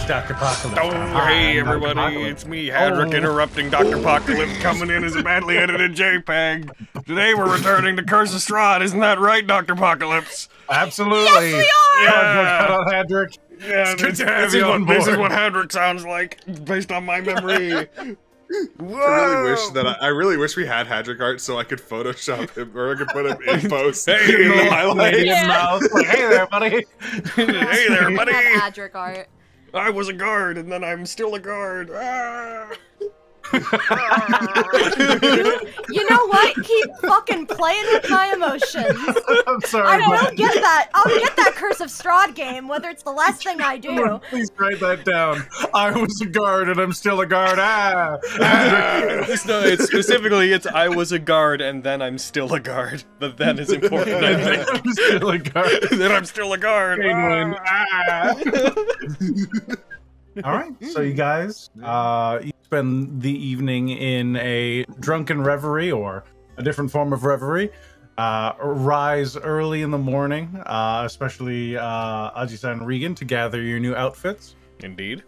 Dr. Apocalypse. Oh, hey everybody, it's me, Hadrick, interrupting Dr. Apocalypse, coming in as a badly edited JPEG. Today we're returning to Curse of Strahd, isn't that right, Dr. Apocalypse? Absolutely. Yes, we are! Yeah. Cut out Hadrick. Yeah, this is what Hadrick sounds like, based on my memory. I really wish we had Hadrick art so I could Photoshop him or I could put him in post. Hey, in the highlight. Yeah. Like, hey there, buddy. Hey there, buddy. Hadrick art. I was a guard, and then I'm still a guard. Ah. You know what? Keep fucking playing with my emotions. I'm sorry. I don't get that. I'll get that Curse of Strahd game, whether it's the last thing I do. Please write that down. I was a guard and I'm still a guard. No, it's specifically, I was a guard and then I'm still a guard. The then is important, I think. I'm still a guard. Then I'm still a guard. Penguin. All right, so you guys, you spend the evening in a drunken reverie or a different form of reverie. Rise early in the morning, especially Ajisa and Regan, to gather your new outfits. Indeed.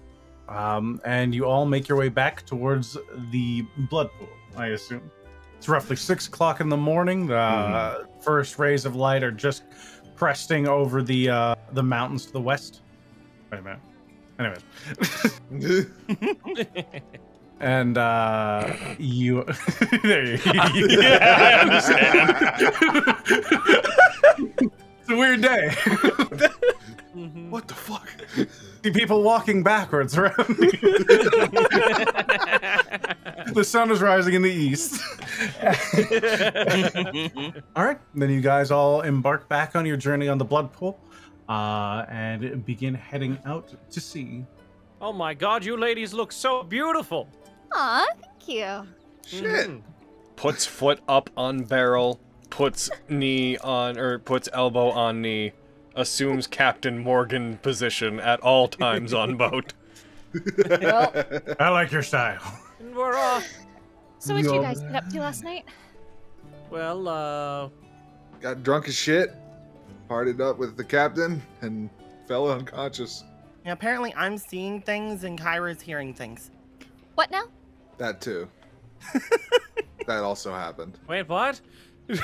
And you all make your way back towards the blood pool, I assume. It's roughly 6 o'clock in the morning. The first rays of light are just cresting over the mountains to the west. Wait a minute. Anyways. And you there you go. Yeah, I understand. It's a weird day. What the fuck? See people walking backwards around you. The sun is rising in the east. All right, then you guys all embark back on your journey on the blood pool. And begin heading out to sea. Oh my god, you ladies look so beautiful! Aw, thank you. Shit. Puts foot up on barrel, puts knee on, or puts elbow on knee, assumes Captain Morgan position at all times on boat. Well, I like your style. And we're off. so what you guys get up to last night? Well, Got drunk as shit, partied up with the captain, and fell unconscious. Yeah, apparently I'm seeing things and Kyra's hearing things. What now? That too. That also happened. wait, what? Oh,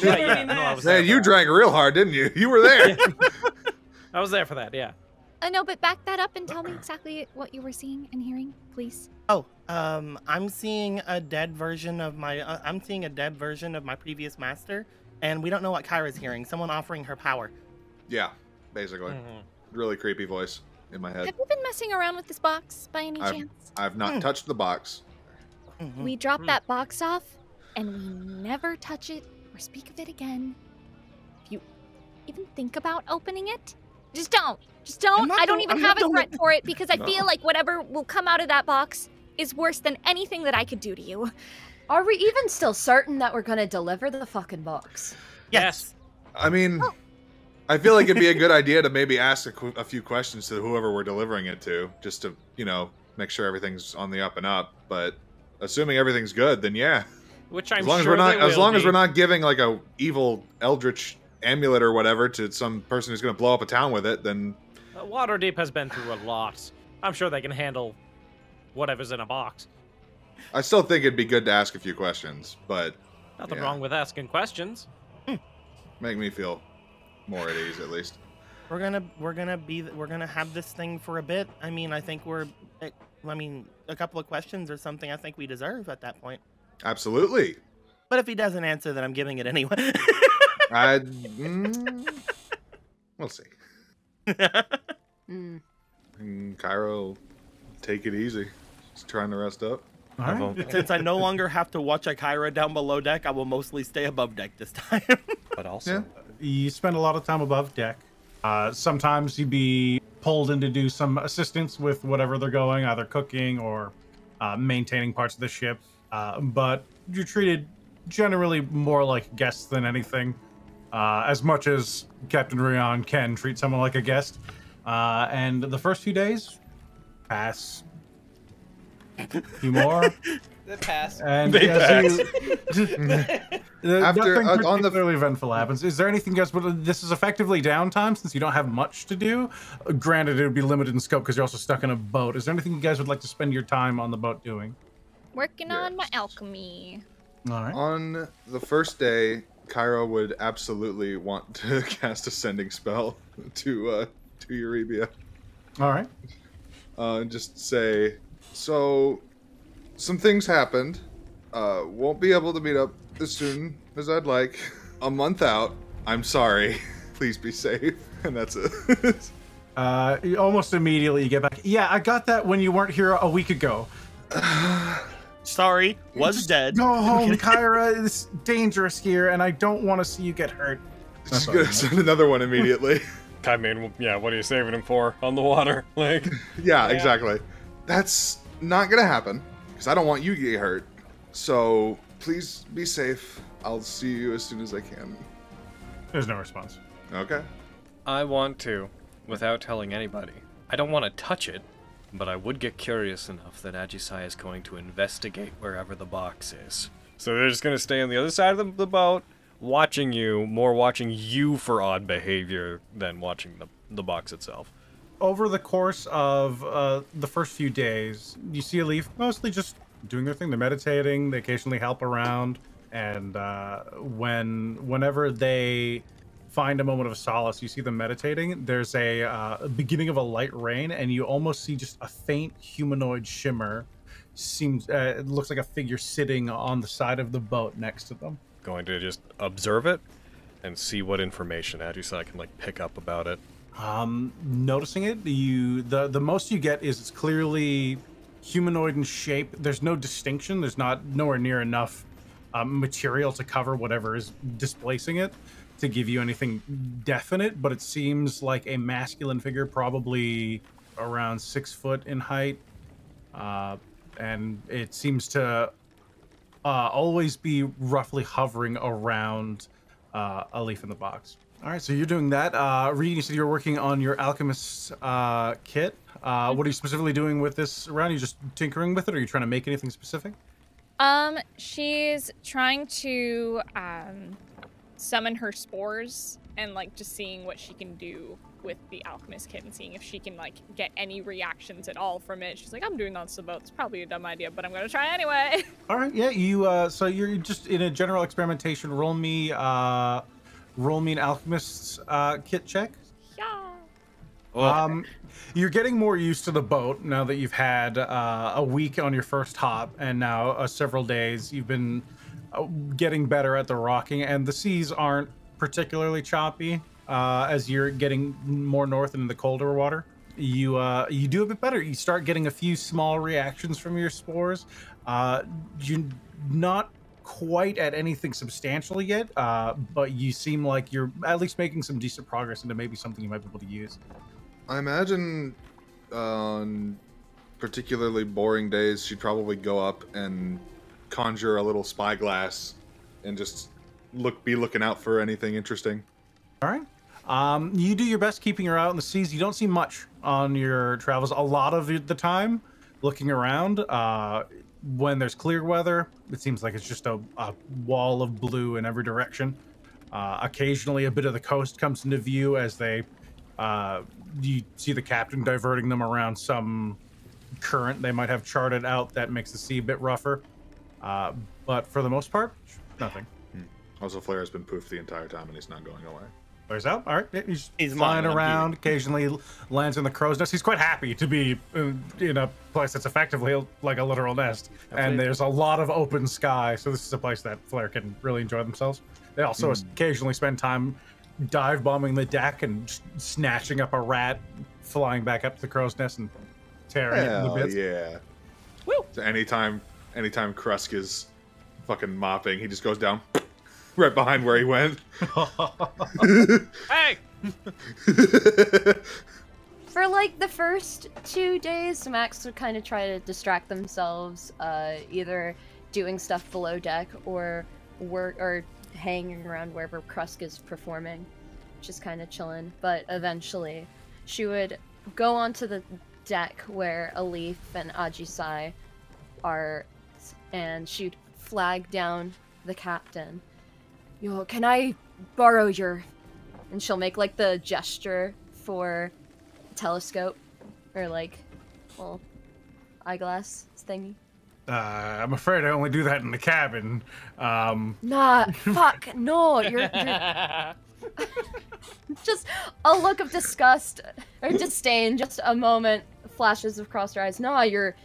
right, yeah, no, I was there Man, for you that. drank real hard, didn't you? You were there. I was there for that, yeah. I know, but back that up and tell me exactly what you were seeing and hearing, please. Oh, I'm seeing a dead version of my previous master, and we don't know what Kyra's hearing. Someone offering her power. Yeah, basically. Really creepy voice in my head. Have you been messing around with this box by any chance? I've not touched the box. We dropped that box off, and we never touch it or speak of it again. If you even think about opening it, just don't. Just don't. I don't even have a threat for it because I feel like whatever will come out of that box is worse than anything that I could do to you. Are we even still certain that we're gonna deliver the fucking box? Yes. I mean, I feel like it'd be a good idea to maybe ask a few questions to whoever we're delivering it to, just to, you know, make sure everything's on the up and up. But assuming everything's good, then yeah. Which I'm as long sure as we're not giving like a evil eldritch amulet or whatever to some person who's going to blow up a town with it, then Waterdeep has been through a lot. I'm sure they can handle whatever's in a box. I still think it'd be good to ask a few questions. But Nothing wrong with asking questions. Make me feel more at ease, at least. We're gonna have this thing for a bit. I mean, I think a couple of questions or something I think we deserve at that point. Absolutely. But if he doesn't answer, then I'm giving it anyway. We'll see. Cairo, take it easy. Just trying to rest up. Since I no longer have to watch a Kyra down below deck, I will mostly stay above deck this time. But also, you spend a lot of time above deck. Sometimes you'd be pulled in to do some assistance with whatever they're going, either cooking or maintaining parts of the ship. But you're treated generally more like guests than anything. As much as Captain Rion can treat someone like a guest. And the first few days pass A few more. They pass. And They as pass. After, nothing on the- particularly eventful happens. Is there anything else? But this is effectively downtime since you don't have much to do. Granted, it would be limited in scope because you're also stuck in a boat. Is there anything you guys would like to spend your time on the boat doing? Working on my Yes. alchemy. All right. On the first day, Cairo would absolutely want to cast a sending spell to Eurybia. All right. And just say, so some things happened. Won't be able to meet up as soon as I'd like. A month out. I'm sorry. Please be safe. And that's it. Almost immediately you get back. Yeah, I got that when you weren't here a week ago. Sorry, was dead. Go home, Kyra. It's dangerous here, and I don't want to see you get hurt. Just gonna send another one immediately. I mean, yeah, what are you saving him for on the water? Like, Yeah, exactly. That's not gonna happen because I don't want you to get hurt. So please be safe. I'll see you as soon as I can. There's no response. Okay. I want to, without telling anybody. I don't want to touch it, but I would get curious enough that Ajisai is going to investigate wherever the box is. So they're just going to stay on the other side of the boat, watching you for odd behavior than watching the box itself. Over the course of the first few days, you see a leaf mostly just doing their thing. They're meditating. They occasionally help around. And whenever they find a moment of solace, you see them meditating. There's a beginning of a light rain, and you almost see just a faint humanoid shimmer. It looks like a figure sitting on the side of the boat next to them. Going to just observe it and see what information Ajisai can like pick up about it. Noticing it, the most you get is it's clearly humanoid in shape. There's no distinction. There's nowhere near enough material to cover whatever is displacing it to give you anything definite, but it seems like a masculine figure, probably around 6 foot in height, and it seems to always be roughly hovering around a leaf in the box. All right, so you're doing that. Reed, you said you're working on your alchemist's kit. What are you specifically doing with this round? Are you just tinkering with it, or are you trying to make anything specific? She's trying to summon her spores and like just seeing what she can do with the alchemist kit and seeing if she can like get any reactions at all from it. She's like, I'm doing that on the boat. It's probably a dumb idea, but I'm gonna try anyway. All right, yeah, you so you're just in a general experimentation. Roll me an alchemist's kit check. Yeah. You're getting more used to the boat now that you've had a week on your first hop, and now several days. You've been getting better at the rocking, and the seas aren't particularly choppy as you're getting more north into the colder water. You do a bit better. You start getting a few small reactions from your spores. You're not quite at anything substantial yet, but you seem like you're at least making some decent progress into maybe something you might be able to use. I imagine on particularly boring days, she'd probably go up and conjure a little spyglass and just be looking out for anything interesting. All right. You do your best keeping her out in the seas. You don't see much on your travels a lot of the time looking around. When there's clear weather, it seems like it's just a wall of blue in every direction. Occasionally a bit of the coast comes into view as you see the captain diverting them around some current they might have charted out that makes the sea a bit rougher. But for the most part, nothing. Also, Flare has been poofed the entire time and he's not going away. Flare's out. All right. He's flying around, occasionally lands in the crow's nest. He's quite happy to be in a place that's effectively like a literal nest. And there's a lot of open sky, so this is a place that Flare can really enjoy themselves. They also occasionally spend time dive bombing the deck and snatching up a rat, flying back up to the crow's nest and tearing it into bits. Yeah. Woo! So anytime Krusk is fucking mopping, he just goes down right behind where he went. Hey! For like the first 2 days, Max would kind of try to distract themselves, either doing stuff below deck or hanging around wherever Krusk is performing, just kind of chilling. But eventually, she would go onto the deck where Alif and Ajisai are, and she'd flag down the captain. Yo, can I borrow your... And she'll make, like, the gesture for telescope, or, like, little eyeglass thingy. I'm afraid I only do that in the cabin. Nah, fuck, no, you're... Just a look of disgust, or disdain, just a moment, flashes across her eyes. No, you're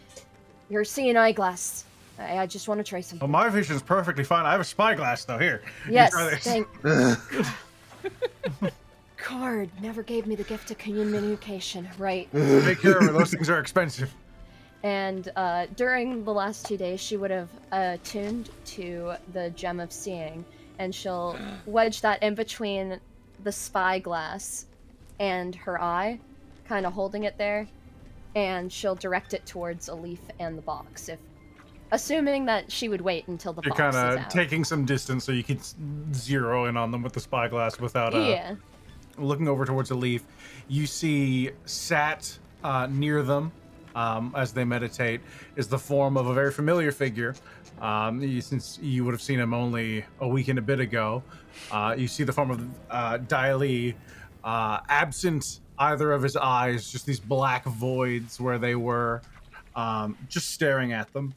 seeing eyeglass. I just want to try something. Well, my vision's perfectly fine. I have a spyglass, though. Here. Yes, thank... Card never gave me the gift of communication, right. Take care of her. Those things are expensive. And during the last 2 days, she would have attuned to the Gem of Seeing, and she'll wedge that in between the spyglass and her eye, kind of holding it there, and she'll direct it towards a leaf and the box, assuming that she would wait until the box is out. You're kind of taking some distance so you can zero in on them with the spyglass without looking over towards the leaf. You see sat near them as they meditate is the form of a very familiar figure. Since you would have seen him only a week and a bit ago, you see the form of Daily, absent either of his eyes, just these black voids where they were, just staring at them.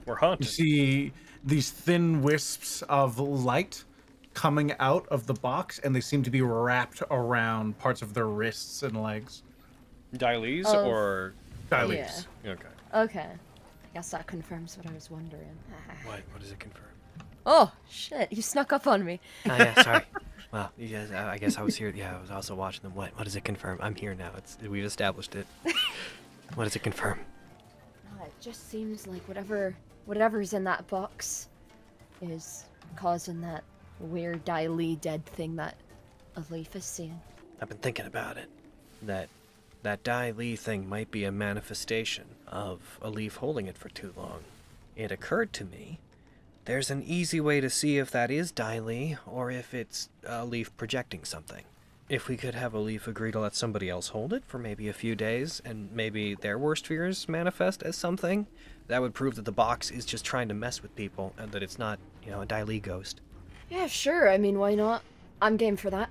We're haunted. You see these thin wisps of light coming out of the box, and they seem to be wrapped around parts of their wrists and legs. Diles or... Diles. Yeah. Okay. I guess that confirms what I was wondering. What does it confirm? Oh, shit. You snuck up on me. Oh, yeah, sorry. Well, you guys, I guess I was here. Yeah, I was also watching them. What does it confirm? I'm here now. We've established it. What does it confirm? It just seems like whatever's in that box is causing that weird Dai dead thing that a leaf is seeing. I've been thinking about it. That Dai Li thing might be a manifestation of a leaf holding it for too long. It occurred to me, there's an easy way to see if that is Dai Li or if it's a leaf projecting something. If we could have a leaf agree to let somebody else hold it for maybe a few days, and maybe their worst fears manifest as something, that would prove that the box is just trying to mess with people, and that it's not, a Dai Li ghost. Yeah, sure. I mean, why not? I'm game for that.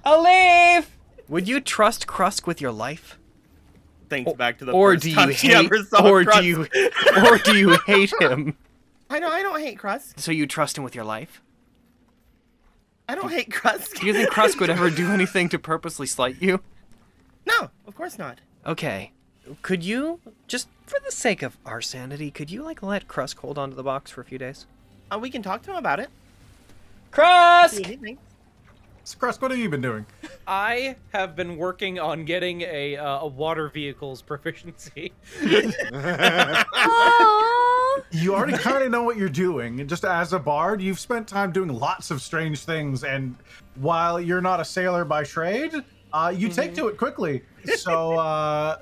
A leaf! Would you trust Krusk with your life? Thanks back to the or first do time you she hate, ever saw or Krusk. do you hate him? I don't hate Krusk. So you trust him with your life? I don't hate Krusk. Do you think Krusk would ever do anything to purposely slight you? No, of course not. Okay. Could you, just for the sake of our sanity, could you, let Krusk hold onto the box for a few days? We can talk to him about it. Krusk! So, Krusk, what have you been doing? I have been working on getting a water vehicle's proficiency. You already kind of know what you're doing. Just as a bard, you've spent time doing lots of strange things, and while you're not a sailor by trade, you take to it quickly. So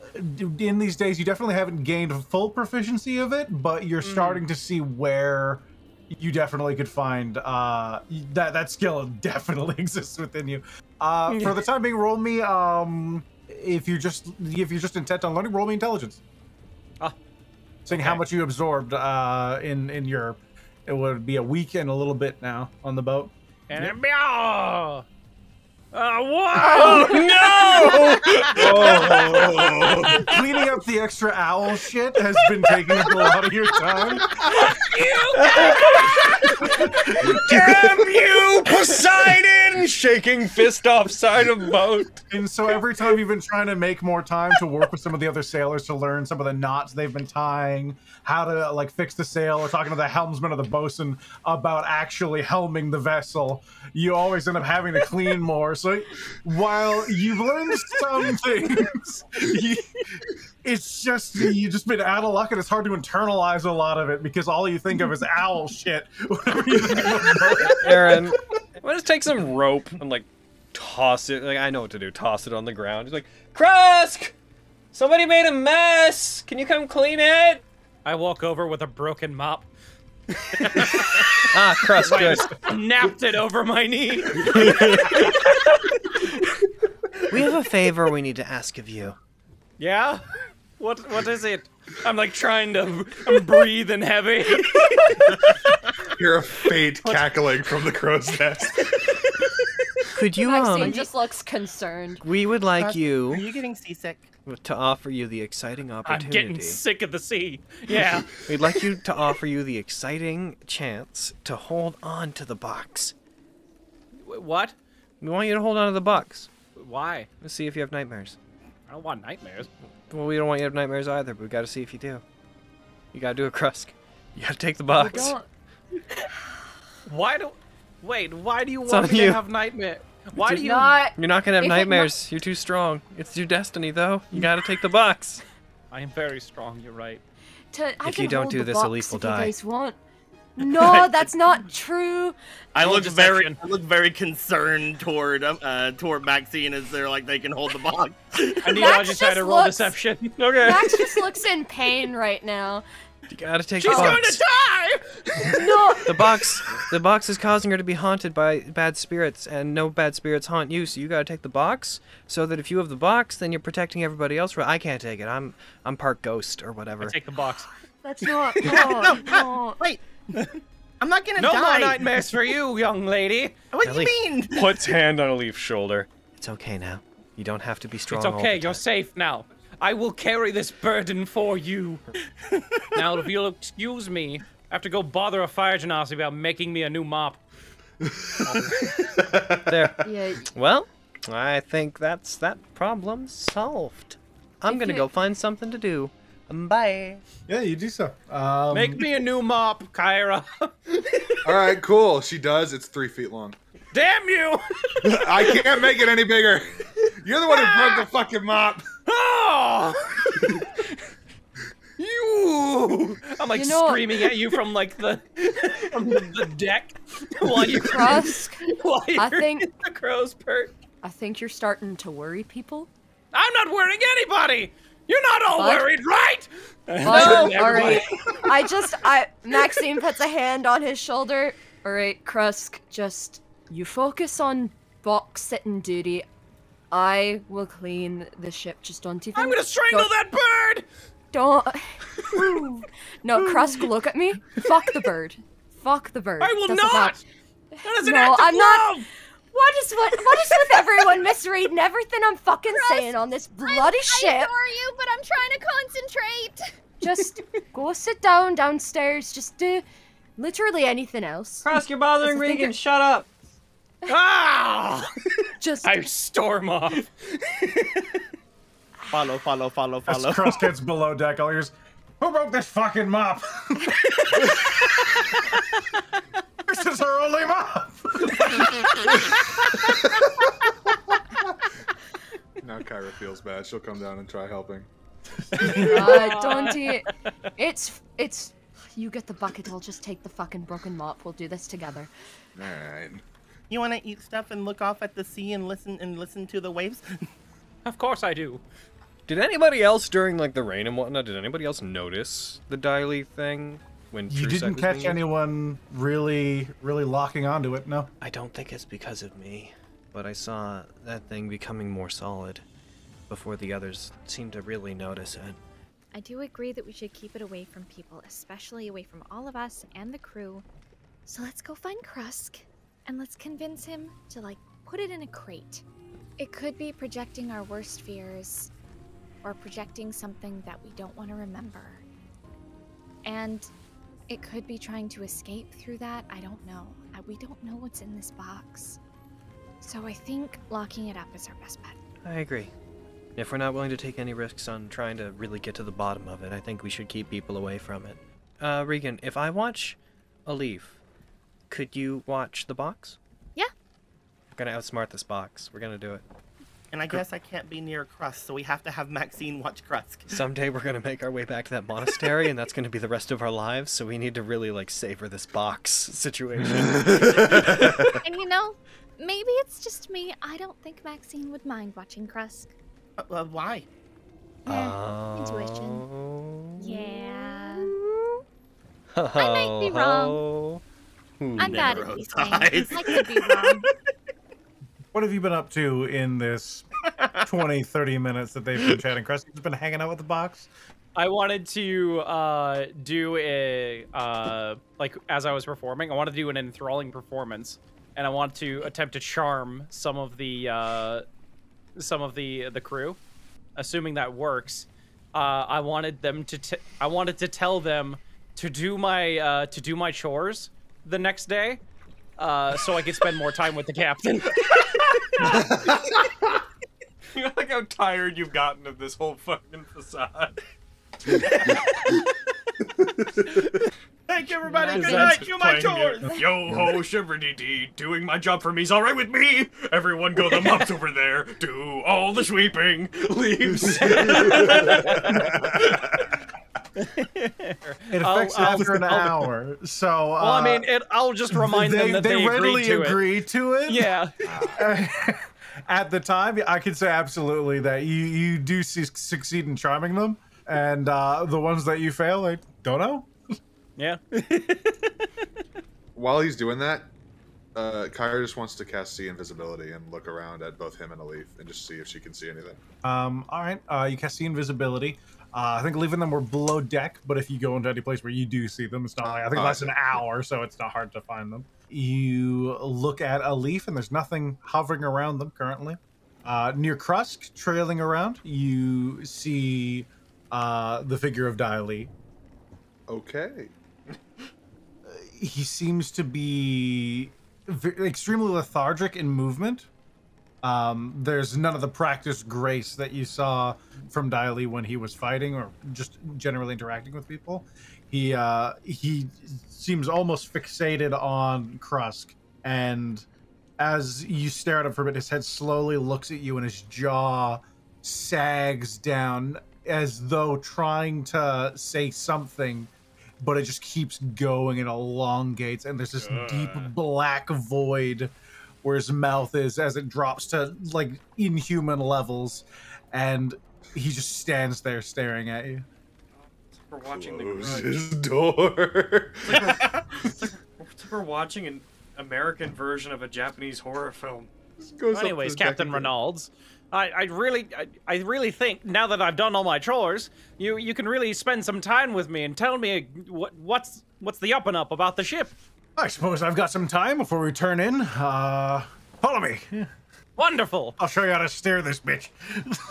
in these days, you definitely haven't gained full proficiency of it, but you're starting to see where you definitely could find that skill definitely exists within you. For the time being, roll me if you're just intent on learning, roll me intelligence. Seeing how much you absorbed in your, it would be a week and a little bit now on the boat. And Oh, no! Oh. Cleaning up the extra owl shit has been taking up a lot of your time. Damn you, Poseidon! Shaking fist off side of boat. And so every time you've been trying to make more time to work with some of the other sailors to learn some of the knots they've been tying, how to fix the sail, or talking to the helmsman or the bosun about actually helming the vessel, you always end up having to clean more. So while you've learned some things, it's just you've just been out of luck, and it's hard to internalize a lot of it because all you think of is owl shit. Aaron, why just take some rope and toss it? I know what to do. Toss it on the ground. He's like, Krusk! Somebody made a mess! Can you come clean it? I walk over with a broken mop. Krusk, good. Snapped it over my knee. We have a favor we need to ask of you. Yeah? What is it? I'm like trying to breathe and heavy. You're a faint cackling from the crow's nest. Could you, Maxine just looks concerned. We would like Are you you getting seasick? to offer you the exciting I'm opportunity. getting sick of the sea. Yeah. We'd like you to offer you the exciting chance to hold on to the box. What? We want you to hold on to the box. Why? Let's see if you have nightmares. I don't want nightmares. Well, we don't want you to have nightmares either, but we gotta see if you do. You gotta do a Krusk. You gotta take the box. Why do you It's want on me you. to have nightmare? Why do you? You're not gonna have If it nightmares. You're too strong. It's your destiny, though. You gotta take the box. I am very strong. You're right. If you don't do this, Elif will die. You guys want. No, that's not true. I look deception. very concerned toward Maxine as they're like they can hold the box. I need Max Ajisai to just roll looks- deception. Okay. Max just looks in pain right now. You gotta take She's the going box. to die. No, The box is causing her to be haunted by bad spirits, and no bad spirits haunt you. So you gotta take the box, so that if you have the box, then you're protecting everybody else. I can't take it. I'm part ghost or whatever. I take the box. that's not. No. Wait, I'm not gonna No die. more nightmares for you, young lady. What do you mean? Puts hand on Elif's shoulder. It's okay now. You don't have to be strong. It's all okay. the You're time. safe now. I will carry this burden for you. Now, if you'll excuse me, I have to go bother a fire genasi about making me a new mop. There. Yeah. Well, I think that's that problem solved. I'm If gonna you- go find something to do. Bye. Yeah, you do so. Make me a new mop, Kyra. All right, cool. She does. It's 3 feet long. Damn you! I can't make it any bigger. You're the one who broke the fucking mop. Oh! You! I'm like You know- screaming at you from like the deck while you're Krusk, I you're think- in the crow's perch. I think you're starting to worry people. I'm not worrying anybody. You're not all What? worried, right? No, Everybody. alright. Maxine puts a hand on his shoulder. Alright, Krusk, just, you focus on box sitting duty. I will clean the ship. Just don't even. I'm gonna strangle that bird. Don't. No, Krusk, look at me. Fuck the bird. Fuck the bird. I will That's not. about- That is an No, act of I'm not- love. What is with everyone misreading everything I'm fucking saying on this bloody I ship? adore you, but I'm trying to concentrate. Just go sit down downstairs. Just do literally anything else. Krusk, you're bothering That's the thing Regan. Shut up. Ah! Just I storm off. Follow. As Crust gets below deck, all ears. Who broke this fucking mop? This is her only mop. Now Kyra feels bad. She'll come down and try helping. don't eat. It's. You get the bucket. I'll just take the fucking broken mop. We'll do this together. All right. You want to eat stuff and look off at the sea and listen to the waves? Of course I do. Did anybody else during like the rain and whatnot? Did anybody else notice the Diley thing when You True didn't Sight was catch being used? anyone really locking onto it, no? I don't think it's because of me, but I saw that thing becoming more solid before the others seemed to really notice it. I do agree that we should keep it away from people, especially away from all of us and the crew. So let's go find Krusk, and let's convince him to, like, put it in a crate. It could be projecting our worst fears, or projecting something that we don't want to remember. And it could be trying to escape through that. I don't know. We don't know what's in this box. So I think locking it up is our best bet. I agree. If we're not willing to take any risks on trying to really get to the bottom of it, I think we should keep people away from it. Regan, if I watch Elif, could you watch the box? Yeah. We're gonna outsmart this box. We're gonna do it. And I guess I can't be near Crust, so we have to have Maxine watch Krusk. Someday we're gonna make our way back to that monastery, and that's gonna be the rest of our lives, so we need to really, like, savor this box situation. And you know, maybe it's just me. I don't think Maxine would mind watching Krusk. Why? Yeah, intuition. Oh. Yeah. I might be wrong. I'm bad at these things. I could be wrong. What have you been up to in this 20-30 minutes that they've been chatting? Krusty's been hanging out with the box? I wanted to do a like as I was performing, I wanted to do an enthralling performance, and I wanted to attempt to charm some of the crew. Assuming that works, I wanted to tell them to do my chores the next day, so I could spend more time with the captain. You know, like how tired you've gotten of this whole fucking facade. Thank you, everybody. Good night. Do my chores. Yo ho, shiver-dee-dee. Doing my job for me's all right with me. Everyone go the mops over there. Do all the sweeping. Leaves. It affects after an hour, so. Well, I mean, I'll just remind them that they readily agree to it. Yeah. At the time, I could say absolutely that you do succeed in charming them, and the ones that you fail, I don't know. Yeah. While he's doing that, Kyra just wants to cast See Invisibility and look around at both him and Alif and just see if she can see anything. All right, you cast See Invisibility. I think leaving them were below deck, but if you go into any place where you do see them, it's not like, I think less than an hour, so it's not hard to find them. You look at Alif, and there's nothing hovering around them currently. Near Krusk, trailing around, you see the figure of Daili. Okay. He seems to be extremely lethargic in movement. There's none of the practiced grace that you saw from Daili when he was fighting or just generally interacting with people. He seems almost fixated on Krusk, and as you stare at him for a bit, his head slowly looks at you and his jaw sags down as though trying to say something, but it just keeps going and elongates, and there's this deep black void where his mouth is as it drops to like inhuman levels, and he just stands there staring at you. We're watching Close his door. It's like we're watching an American version of a Japanese horror film. Anyways, Captain Reynolds, I really think now that I've done all my chores, you can really spend some time with me and tell me what's the up and up about the ship. I suppose I've got some time before we turn in. Follow me. Wonderful. I'll show you how to steer this bitch.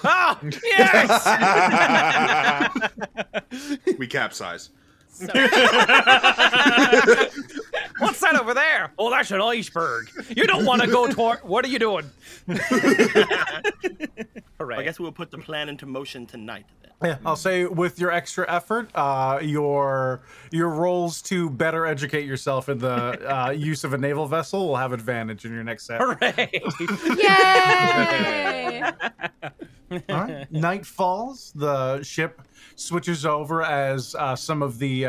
Ah, yes! We capsize. What's that over there? Oh, that's an iceberg. You don't want to go toward... What are you doing? Hooray. I guess we'll put the plan into motion tonight. Yeah, I'll say with your extra effort, your rolls to better educate yourself in the use of a naval vessel will have advantage in your next set. Hooray! Yay! All right. Night falls. The ship switches over as some of the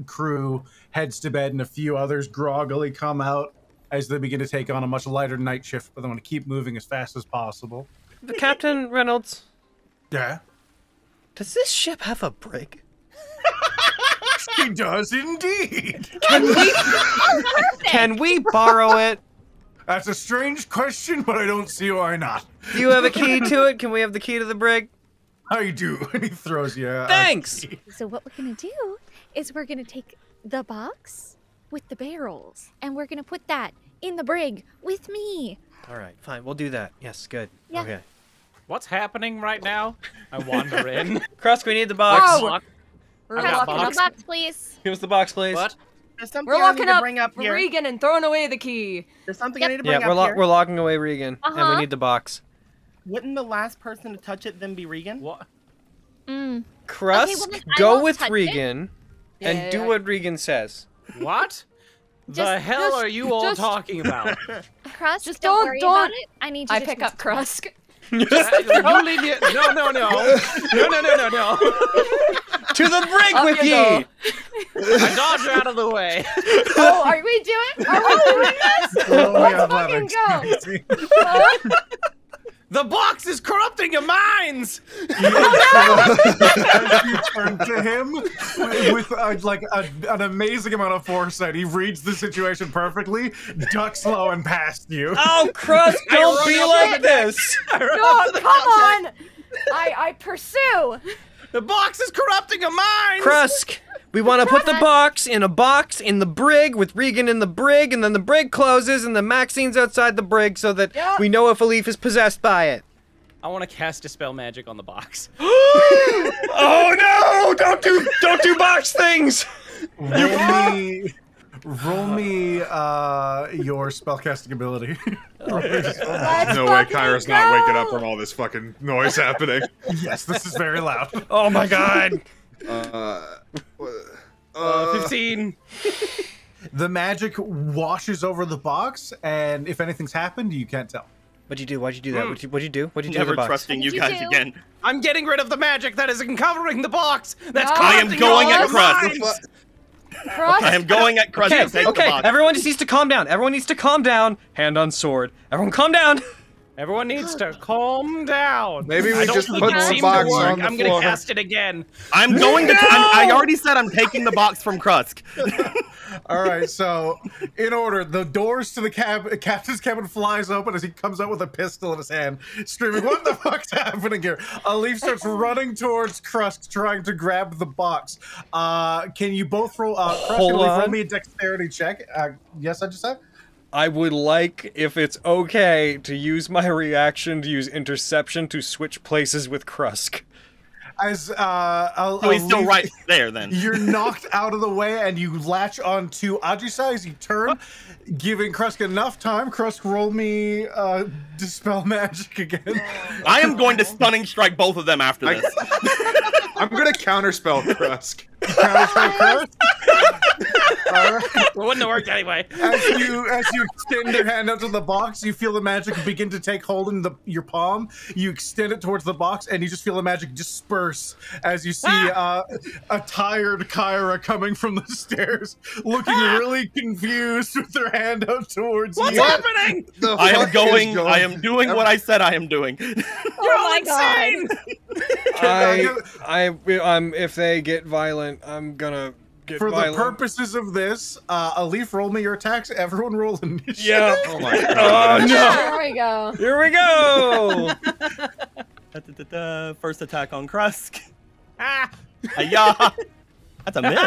crew heads to bed, and a few others groggily come out as they begin to take on a much lighter night shift, but they want to keep moving as fast as possible. Captain Reynolds. Yeah? Does this ship have a brig? He does indeed. Can we borrow it? That's a strange question, but I don't see why not. Do you have a key to it? Can we have the key to the brig? I do. And he throws you a Thanks! key. So what we're gonna do is we're gonna take the box with the barrels, and we're gonna put that in the brig with me. All right, fine. We'll do that. Yes, good. Yeah. Okay. What's happening right now? I wander in. Krusk, we need the box. Oh! We're got locking box. up. Box, please. Give us the box, please. What? There's something We're I need locking to up bring up here. Regan and throwing away the key. There's something I need to Yeah, bring up here. we're locking away Regan, and we Uh-huh. need the box. Wouldn't the last person to touch it then be Regan? What? Krusk, Okay, well, then I go won't with touch it. Regan, and Yeah. do what Regan says. What? The Just- hell are you all just- talking about? Crust, Just don't don't- worry don't- about it. I need you I to pick up Krusk. You leave it. No. No. To the brig Up with you ye! go. I dodge out of the way. Oh, are we doing this? Oh, Let's fucking go. The box is corrupting your minds. As you turn to him with an amazing amount of foresight, he reads the situation perfectly, ducks low and past you. Oh, Krusk, don't be like this! No, come on. I pursue. The box is corrupting a mind! Krusk! We want to put the box in the brig with Regan in the brig, and then the brig closes and the Maxine's outside the brig so that we know if a leaf is possessed by it. I want to cast Dispel Magic on the box. Oh no! Don't do box things! Roll me your spellcasting ability. There's no way Kyra's not waking up from all this fucking noise happening. Yes, this is very loud. Oh my god! 15. The magic washes over the box, and if anything's happened, you can't tell. What'd you do? Why'd you do that? What'd you do? What'd you do? Never to the box? trusting you guys again. I'm getting rid of the magic that is uncovering the box. That's No. I am corrupting going your at Krusk. minds. I am going at Krusk to take the box. Everyone just needs to calm down. Everyone needs to calm down. Hand on sword. Everyone calm down. Everyone needs to calm down. Maybe we I don't just think put it the seemed box to work. on the I'm floor. gonna cast it again. I'm going to. I already said I'm taking the box from Krusk. All right, so in order, the doors to the captain's cabin flies open as he comes out with a pistol in his hand, screaming, "What the fuck's happening here?" A leaf starts running towards Krusk, trying to grab the box. Can you both roll? Krusk, roll me a dexterity check. Yes, I just said. I would like, if it's okay, to use my reaction to use interception to switch places with Krusk. As So he's still right there then. You're knocked out of the way and you latch onto Ajisai as you turn, giving Krusk enough time. Krusk, roll me Dispel Magic again. I am going to stunning strike both of them after this. I'm gonna counterspell Krusk. Counterspell Krusk? All right. It wouldn't have worked anyway. As you extend your hand out to the box, you feel the magic begin to take hold in your palm. You extend it towards the box, and you just feel the magic disperse as you see a tired Kyra coming from the stairs, looking really confused with her hand out towards What's you. happening? I am going. I am doing what I said I am doing. You're all insane. If they get violent, I'm gonna get For violent. the purposes of this, Alif, roll me your attacks. Everyone roll initiative. Yeah. Oh my god. Oh no. There we go. Here we go. First attack on Krusk. Ah. Hiya. That's a miss.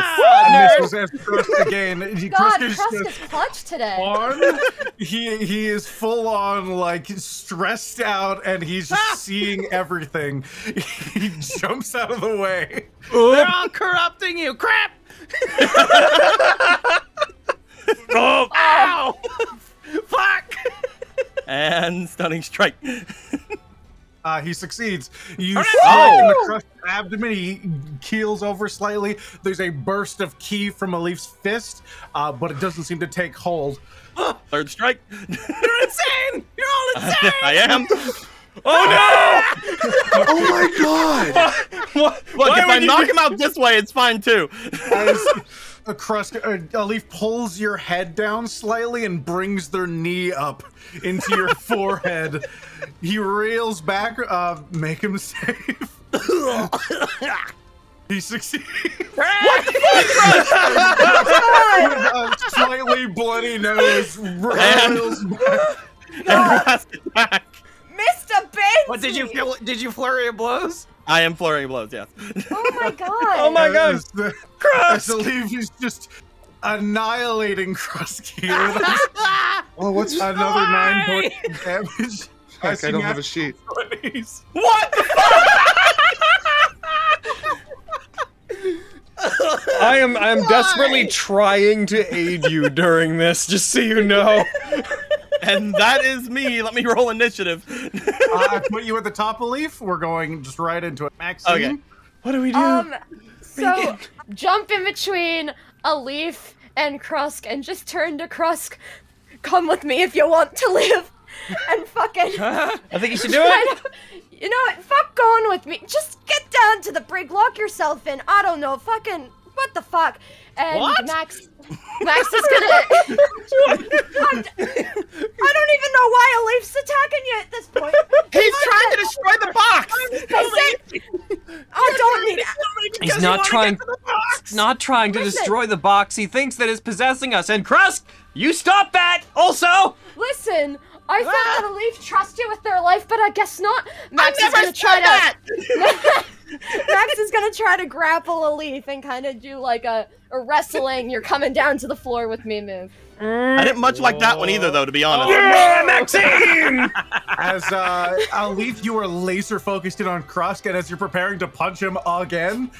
Misses as Krusk again. God, Krusk is clutch today. He is full on like stressed out, and he's just seeing everything. He jumps out of the way. They're all corrupting you. Crap. Oh. Ow. Fuck. And stunning strike. He succeeds. You strike in the Krusk abdomen. He keels over slightly. There's a burst of ki from Alif's fist, but it doesn't seem to take hold. Third strike. You're insane. You're all insane. I am. Oh no! Oh my god! What? Look, if I knock him out this way, it's fine too. As Alif pulls your head down slightly and brings their knee up into your forehead. He reels back. Make him safe. He succeeds. What the With a slightly bloody nose, reels back. And last attack. Mr. Benson! What did you feel? Did you flurry of blows? I am flurry of blows, yes. Oh my god. Oh my god! Krusk! Alif is just annihilating Krusk here. Oh, what's Another 9 points of damage. Fuck, I don't have a sheet. What the I am desperately trying to aid you during this, just so you know. And that is me. Let me roll initiative. I put you at the top, Alif. We're going just right into it. Maxine? Okay. What do we do? So jump in between Alif and Krusk and just turn to Krusk. Come with me if you want to live. And fucking I think you should do it. You know what? Fuck going with me. Just get down to the brig, lock yourself in. I don't know, fucking what the fuck? And What? Max is gonna. I don't even know why Alif's attacking you at this point. He's trying to destroy the box. I don't need. He's not trying to destroy the box. He thinks that it's possessing us. And Krusk, you stop that! Also! Listen, I thought that a leaf trust you with their life, but I guess not. Max is gonna try Max is gonna try to grapple a leaf and kind of do like a wrestling. You're coming down to the floor with me move. I didn't much like that one either, though, to be honest. Yeah, Maxine! As a leaf, you are laser focused in on Krusk, and as you're preparing to punch him again,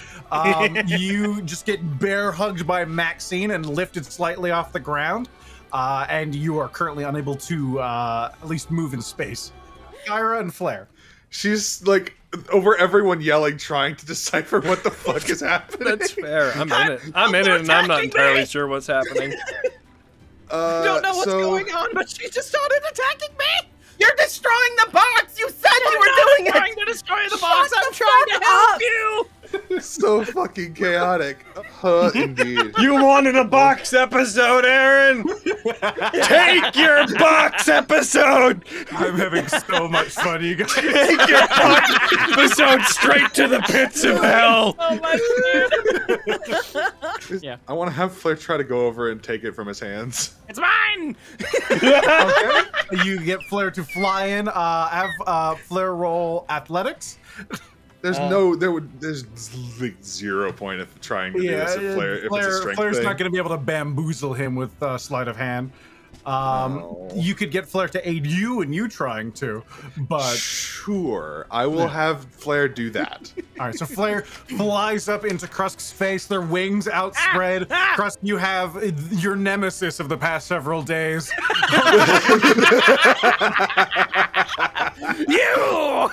you just get bear hugged by Maxine and lifted slightly off the ground, and you are currently unable to at least move in space. Kyra and Flare. She's like over everyone yelling, trying to decipher what the fuck is happening. That's fair. I'm in it. I'm in it, and I'm not entirely sure what's happening. I don't know what's going on, but she just started attacking me! You're destroying the box! You said you were doing it! I'm trying to destroy the box! I'm trying to help you! So fucking chaotic. Indeed. You wanted a box episode, Aaron! Take your box episode! I'm having so much fun, you guys. Take your box episode straight to the pits of hell! Oh my Yeah. I want to have Flare try to go over and take it from his hands. It's mine! Okay. You get Flare to fly in. Have Flare roll athletics. There's like 0 point of trying to do this if Flare, if it's a strength Flare's thing. not going to be able to bamboozle him with sleight of hand. You could get Flare to aid you in you trying to, but sure, I will have Flare do that. All right, so Flare flies up into Krusk's face, their wings outspread. Krusk, you have your nemesis of the past several days. You!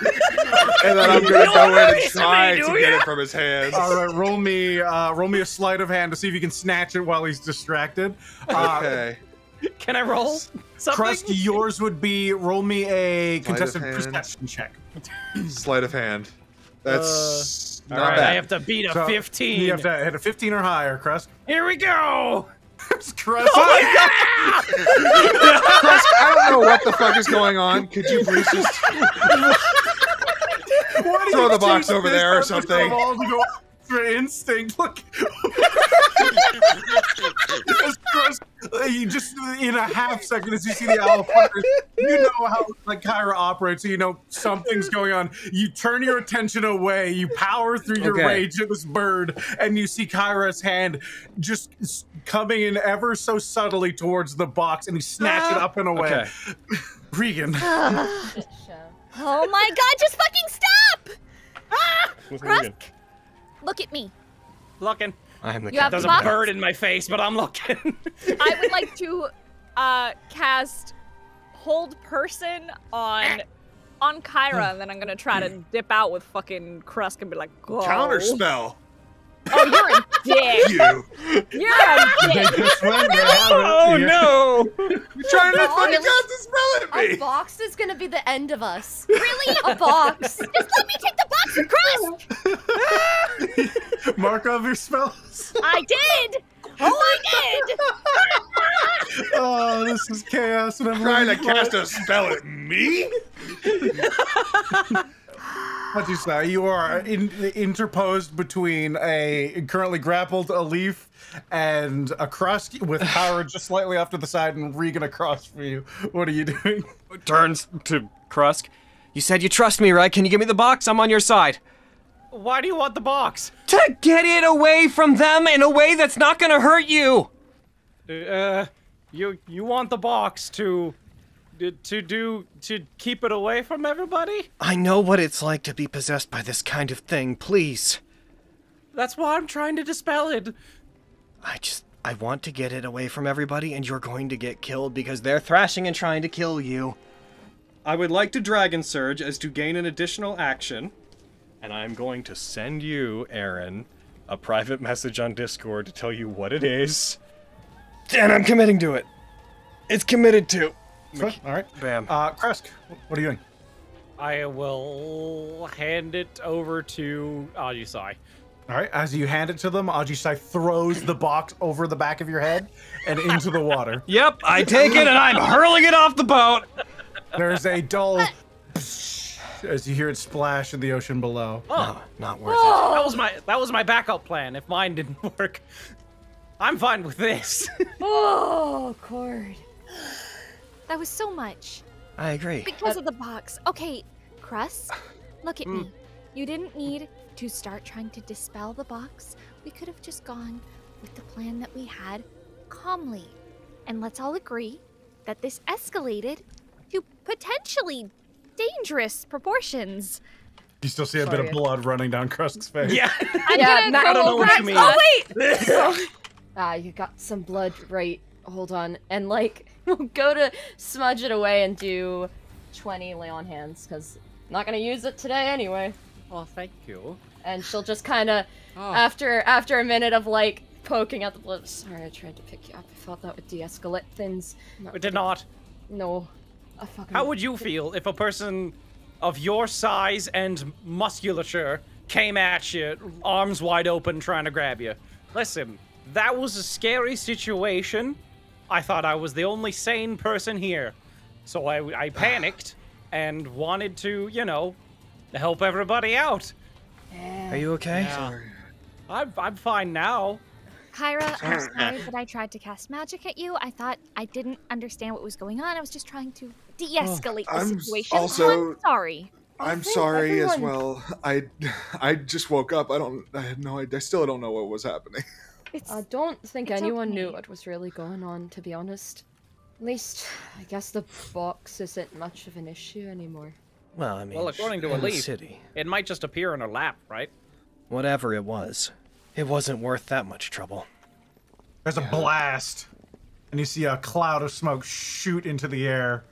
And then I'm gonna go in and try to get it from his hands. All right, roll me a sleight of hand to see if you can snatch it while he's distracted. Okay. Can I roll something? Krusk, yours would be roll me a Sleight of contested hand. perception check. Sleight of hand. That's All not right, bad. I have to beat a So, 15. You have to hit a 15 or higher, Krusk. Here we go! Krusk. Oh Krusk, I don't know what the fuck is going on. Could you please just throw the box over there or something? For instinct, look. You just in a half second as you see the owl flutters, you know how like Kyra operates, so you know something's going on. You turn your attention away, you power through your rage at this bird, and you see Kyra's hand just coming in ever so subtly towards the box, and you snatch it up and away. Okay. Regan. Oh my god, just fucking stop! Krusk, look at me. Looking. I'm the You have There's the a box? bird in my face, but I'm looking. I would like to cast hold person on Kyra, and then I'm gonna try to dip out with fucking Krusk and be like, go. Counter spell. Oh, you're a dick. You. You're a They dick. just went, they have it. Oh Yeah. no! You're trying to fucking cast a spell at A me. box is gonna be the end of us. Really? A box. Just let me take the box for Krusk. Mark off your spells. I did. Oh, I did. Oh, this is chaos, and I'm Trying to really cast a spell at me? What you say? You are interposed between a currently grappled a leaf and a Krusk with power just slightly off to the side and Regan across for you. What are you doing? Turns to Krusk. You said you trust me, right? Can you give me the box? I'm on your side. Why do you want the box? To get it away from them in a way that's not gonna hurt you! You want the box to keep it away from everybody? I know what it's like to be possessed by this kind of thing, please. That's why I'm trying to dispel it. I want to get it away from everybody, and you're going to get killed because they're thrashing and trying to kill you. I would like to Dragon Surge as to gain an additional action, and I'm going to send you, Aaron, a private message on Discord to tell you what it is. And I'm committing to it. It's committed to. All right. Bam. Krusk, what are you doing? I will hand it over to Ajisai. All right. As you hand it to them, Ajisai throws the box over the back of your head and into the water. Yep, I take it and I'm hurling it off the boat. There's a dull as you hear it splash in the ocean below. No, not worth it. That was my backup plan. If mine didn't work, I'm fine with this. Oh, Cord. That was so much. I agree. Because of the box. Okay, Crust, look at me. You didn't need to start trying to dispel the box. We could have just gone with the plan that we had calmly. And let's all agree that this escalated to potentially dangerous proportions. You still see a bit of blood running down Crust's face. Yeah. I don't know what you mean. Oh, wait! You got some blood, right? Hold on. And, like, we'll go to smudge it away and do 20 lay on hands, because I'm not going to use it today anyway. Oh, thank you. And she'll just kind of, after a minute of, like, poking at the blood, sorry, I tried to pick you up. I thought that would de-escalate things. It did not. No. How would you feel if a person of your size and musculature came at you, arms wide open, trying to grab you? Listen, that was a scary situation. I thought I was the only sane person here. So I panicked and wanted to, you know, help everybody out. Are you okay? Yeah. I'm fine now. Kyra, I'm sorry that I tried to cast magic at you. I thought I didn't understand what was going on. I was just trying to de-escalate the situation. I'm sorry. I'm sorry as well. I just woke up. I still don't know what was happening. I don't think anyone knew what was really going on, to be honest. At least, I guess the box isn't much of an issue anymore. Well, I mean, well, according to Elise, it might just appear in her lap, right? Whatever it was, it wasn't worth that much trouble. There's a blast, and you see a cloud of smoke shoot into the air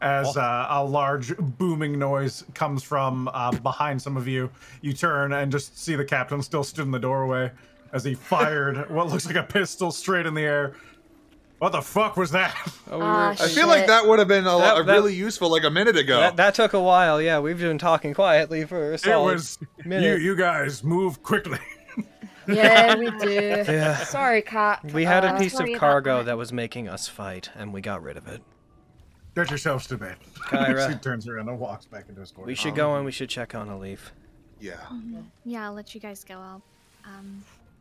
as a large booming noise comes from behind some of you. You turn and just see the captain still stood in the doorway as he fired what looks like a pistol straight in the air. What the fuck was that? I feel like that would have been really useful like a minute ago. That took a while, yeah. We've been talking quietly for a solid minute. You guys move quickly. Yeah, we do. Yeah. Sorry, Cap. We had a piece of cargo that was making us fight, and we got rid of it. Get yourselves to bed. Kyra. She turns around and walks back into his quarters. We should go and we should check on Alif. Yeah. Yeah, I'll let you guys go.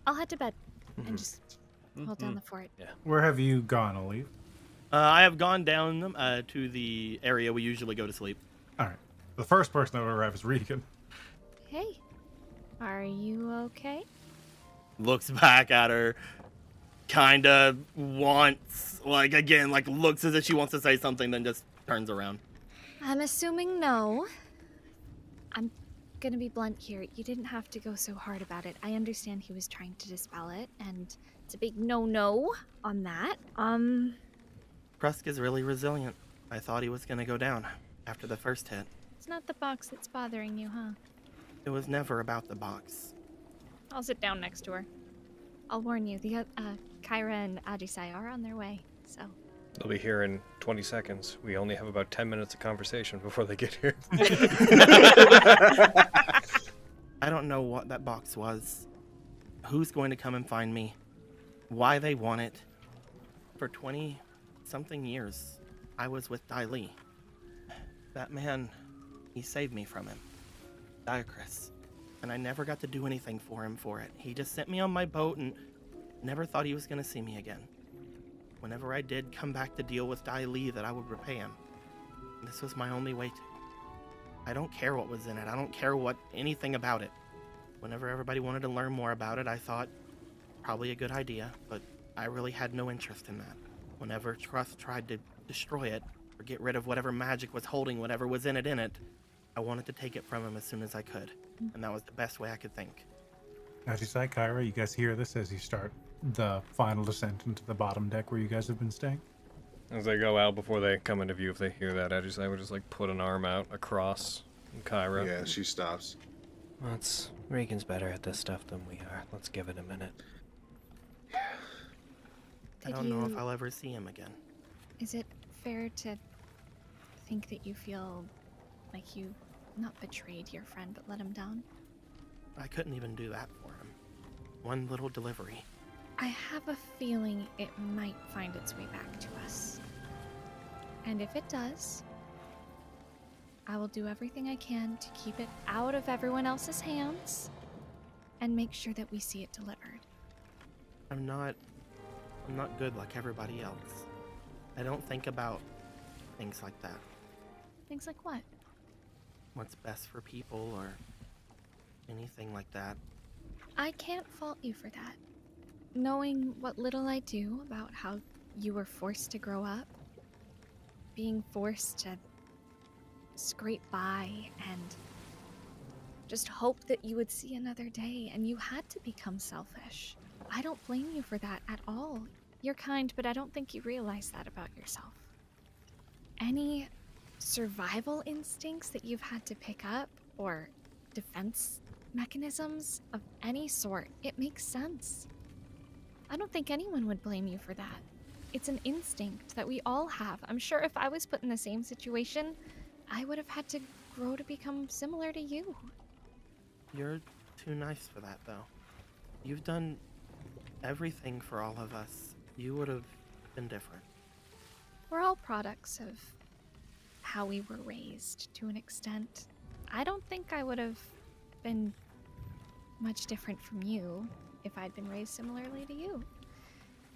I'll head to bed and just hold down the fort. Yeah. Where have you gone, Alif? I have gone down to the area we usually go to sleep. All right. The first person that will arrive is Regan. Hey, are you okay? Looks back at her, kind of wants, looks as if she wants to say something, then just turns around. I'm assuming no. I'm gonna be blunt here. You didn't have to go so hard about it. I understand he was trying to dispel it, and it's a big no-no on that. Krusk is really resilient. I thought he was gonna go down after the first hit. It's not the box that's bothering you, huh? It was never about the box. I'll sit down next to her. I'll warn you, the Kyra and Ajisai are on their way, so. They'll be here in 20 seconds. We only have about 10 minutes of conversation before they get here. I don't know what that box was. Who's going to come and find me? Why they want it? For 20-something years, I was with Dai Li. That man, he saved me from him. Diacris. And I never got to do anything for him for it. He just sent me on my boat and never thought he was going to see me again. Whenever I did come back to deal with Dai Li, that I would repay him. This was my only way to. I don't care what was in it. I don't care anything about it. Whenever everybody wanted to learn more about it, I thought probably a good idea, but I really had no interest in that. Whenever Trust tried to destroy it or get rid of whatever magic was holding whatever was in it, I wanted to take it from him as soon as I could. And that was the best way I could think. As you say, Kyra, you guys hear this as you start the final descent into the bottom deck where you guys have been staying? As they go out before they come into view, if they hear that, I would just like put an arm out across Kyra. Yeah, she stops. Regan's better at this stuff than we are. Let's give it a minute. I don't know if I'll ever see him again. Is it fair to think that you feel like you not betrayed your friend but let him down? I couldn't even do that for him. One little delivery. I have a feeling it might find its way back to us. And if it does, I will do everything I can to keep it out of everyone else's hands and make sure that we see it delivered. I'm not good like everybody else. I don't think about things like that. Things like what? What's best for people or anything like that. I can't fault you for that. Knowing what little I do about how you were forced to grow up, being forced to scrape by and just hope that you would see another day, and you had to become selfish. I don't blame you for that at all. You're kind, but I don't think you realize that about yourself. Any survival instincts that you've had to pick up, or defense mechanisms of any sort, it makes sense. I don't think anyone would blame you for that. It's an instinct that we all have. I'm sure if I was put in the same situation, I would have had to grow to become similar to you. You're too nice for that, though. You've done everything for all of us. You would have been different. We're all products of how we were raised to an extent. I don't think I would have been much different from you if I'd been raised similarly to you.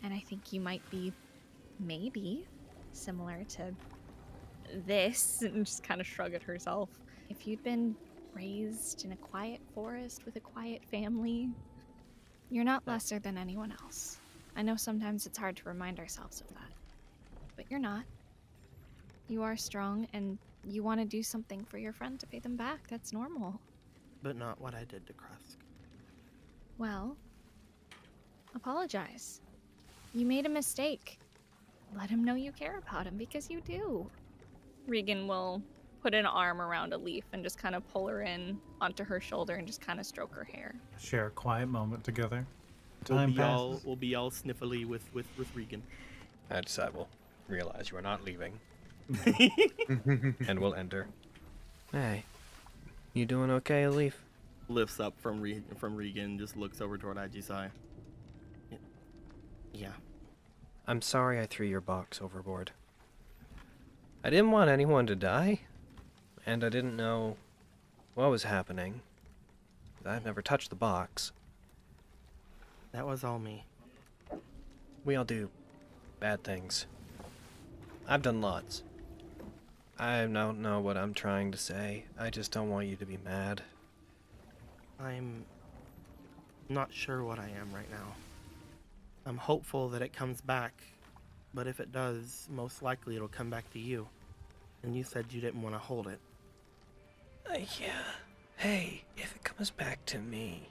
And I think you might be, maybe, similar to this, and just kind of shrug at herself. If you'd been raised in a quiet forest with a quiet family, you're not lesser than anyone else. I know sometimes it's hard to remind ourselves of that, but you're not. You are strong, and you want to do something for your friend to pay them back. That's normal. But not what I did to Krusk. Well, apologize. You made a mistake. Let him know you care about him, because you do. Regan will put an arm around a leaf and just kind of pull her in onto her shoulder and just kind of stroke her hair. Share a quiet moment together. We'll be all sniffly with Regan. I decide we'll realize you are not leaving. And we'll enter. Hey, you doing okay, Leaf? Lifts up from Regan, just looks over toward Ajisai. Yeah. I'm sorry I threw your box overboard. I didn't want anyone to die, and I didn't know what was happening. I've never touched the box. That was all me. We all do bad things. I've done lots. I don't know what I'm trying to say. I just don't want you to be mad. I'm not sure what I am right now. I'm hopeful that it comes back, but if it does, most likely it'll come back to you. And you said you didn't want to hold it. Yeah. Hey, if it comes back to me...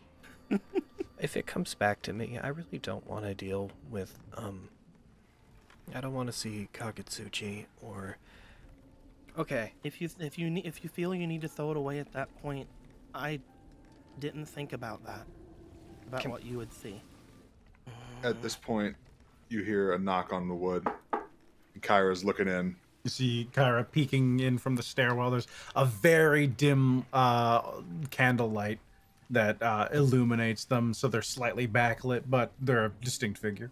If it comes back to me, I really don't want to deal with, I don't want to see Kagutsuchi or... Okay. If you feel you need to throw it away at that point, I didn't think about that. About what you would see. At this point, you hear a knock on the wood. And Kyra's looking in. You see Kyra peeking in from the stairwell. There's a very dim candlelight that illuminates them, so they're slightly backlit, but they're a distinct figure.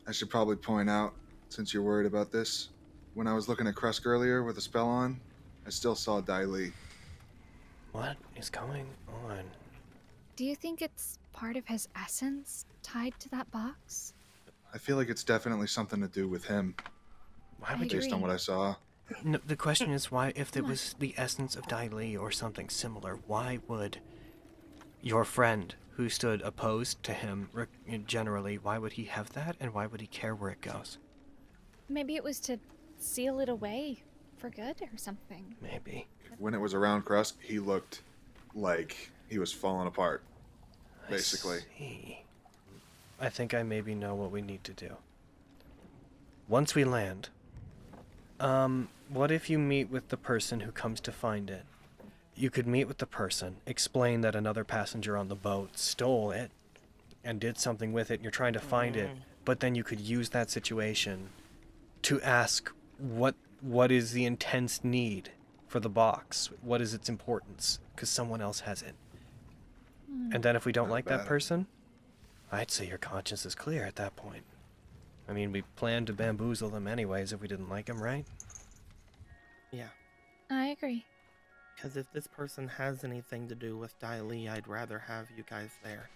I should probably point out, since you're worried about this, when I was looking at Krusk earlier with a spell on, I still saw Dai Li. What is going on? Do you think it's part of his essence tied to that box? I feel like it's definitely something to do with him. Why would based on what I saw. No, the question is why, if it was the essence of Dai Li or something similar, why would your friend who stood opposed to him generally, why would he have that, and why would he care where it goes? Maybe it was to seal it away for good or something. Maybe. When it was around Krusk, he looked like he was falling apart, basically. I think I maybe know what we need to do. Once we land, what if you meet with the person who comes to find it? You could meet with the person, explain that another passenger on the boat stole it and did something with it, and you're trying to find it, but then you could use that situation to ask what is the intense need for the box? What is its importance? Because someone else has it. And then if we don't like that person, I'd say your conscience is clear at that point. I mean, we planned to bamboozle them anyways if we didn't like them, right? Yeah. I agree. Because if this person has anything to do with Dai Li, I'd rather have you guys there.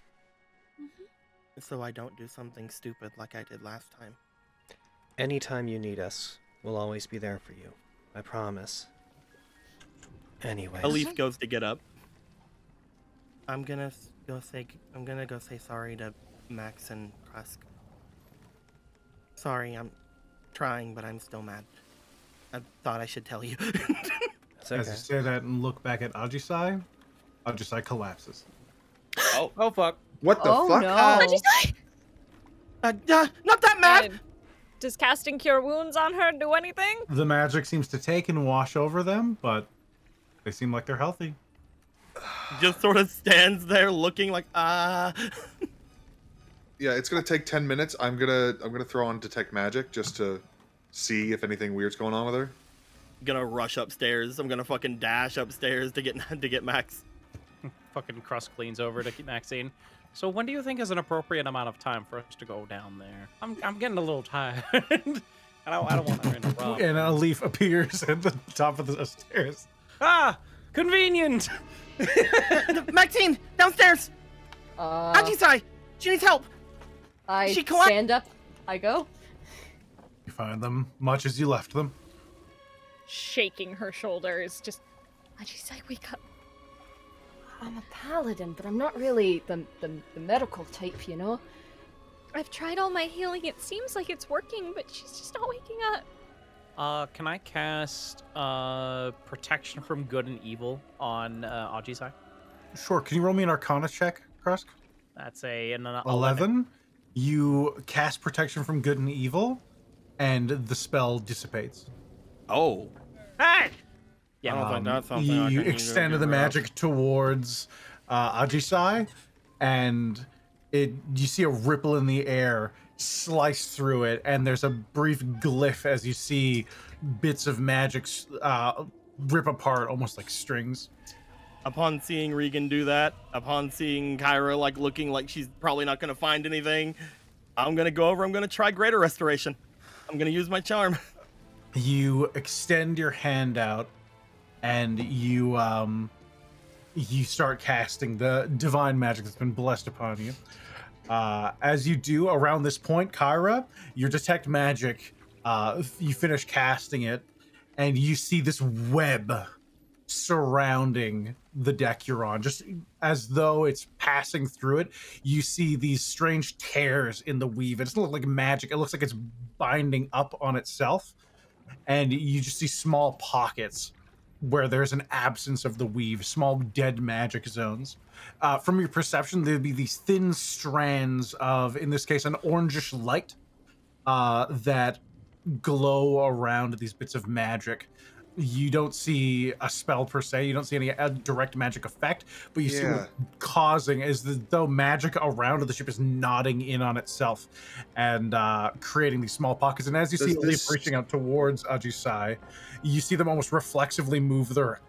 So I don't do something stupid like I did last time. Anytime you need us, we'll always be there for you. I promise. Anyways. Elise goes to get up. I'm gonna go say sorry to Max and Krusk. Sorry, I'm trying, but I'm still mad. I thought I should tell you. It's okay. As you say that and look back at Ajisai, Ajisai collapses. Oh fuck. What the fuck? No. Not that mad! Does casting Cure Wounds on her do anything? The magic seems to take and wash over them, but they seem like they're healthy. Just sort of stands there looking like, Yeah, it's gonna take 10 minutes. I'm gonna throw on Detect Magic just to see if anything weird's going on with her. Gonna rush upstairs. I'm gonna fucking dash upstairs to get Max. Fucking Crust cleans over to keep Maxine. So when do you think is an appropriate amount of time for us to go down there? I'm getting a little tired. I don't want to interrupt. And a leaf appears at the top of the stairs. Ah, convenient. Maxine, downstairs. Ajisai, she needs help. I She collect- stand up. I go. You find them much as you left them. Shaking her shoulders, just, Ajisai, wake up. I'm a paladin, but I'm not really the medical type, you know? I've tried all my healing. It seems like it's working, but she's just not waking up. Can I cast protection from good and evil on Ajisai? Sure. Can you roll me an Arcana check, Krusk? That's an 11. You cast protection from good and evil, and the spell dissipates. Oh. Hey! Yeah, I don't think that's something I You can extend use the to magic towards Ajisai, and you see a ripple in the air slice through it, and there's a brief glyph as you see bits of magic rip apart almost like strings. Upon seeing Regan do that, upon seeing Kyra like looking like she's probably not gonna find anything, I'm gonna go over, I'm gonna try Greater Restoration. I'm gonna use my charm. You extend your hand out, and you start casting the divine magic that's been blessed upon you. As you do around this point, Kyra, your detect magic, you finish casting it, and you see this web surrounding the deck you're on, just as though it's passing through it. You see these strange tears in the weave. It doesn't look like magic. It looks like it's binding up on itself, and you just see small pockets where there's an absence of the weave, small dead magic zones. From your perception, there'd be these thin strands of, in this case, an orangish light that glow around these bits of magic. You don't see a spell per se. You don't see any direct magic effect, but you see what causing is though magic around the ship is nodding in on itself and creating these small pockets. And as you see Leaf reaching out towards Ajisai, you see them almost reflexively move their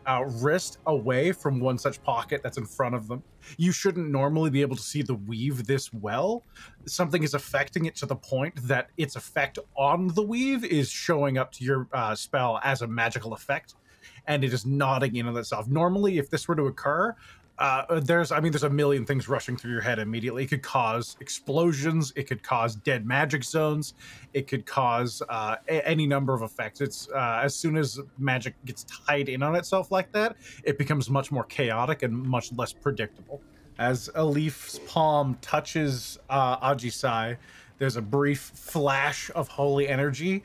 wrist away from one such pocket that's in front of them. You shouldn't normally be able to see the weave this well. Something is affecting it to the point that its effect on the weave is showing up to your spell as a magical effect, and it is nodding in on itself. Normally, if this were to occur, there's a million things rushing through your head immediately. It could cause explosions, it could cause dead magic zones, it could cause any number of effects. It's as soon as magic gets tied in on itself like that, it becomes much more chaotic and much less predictable. As a leaf's palm touches Ajisai, there's a brief flash of holy energy.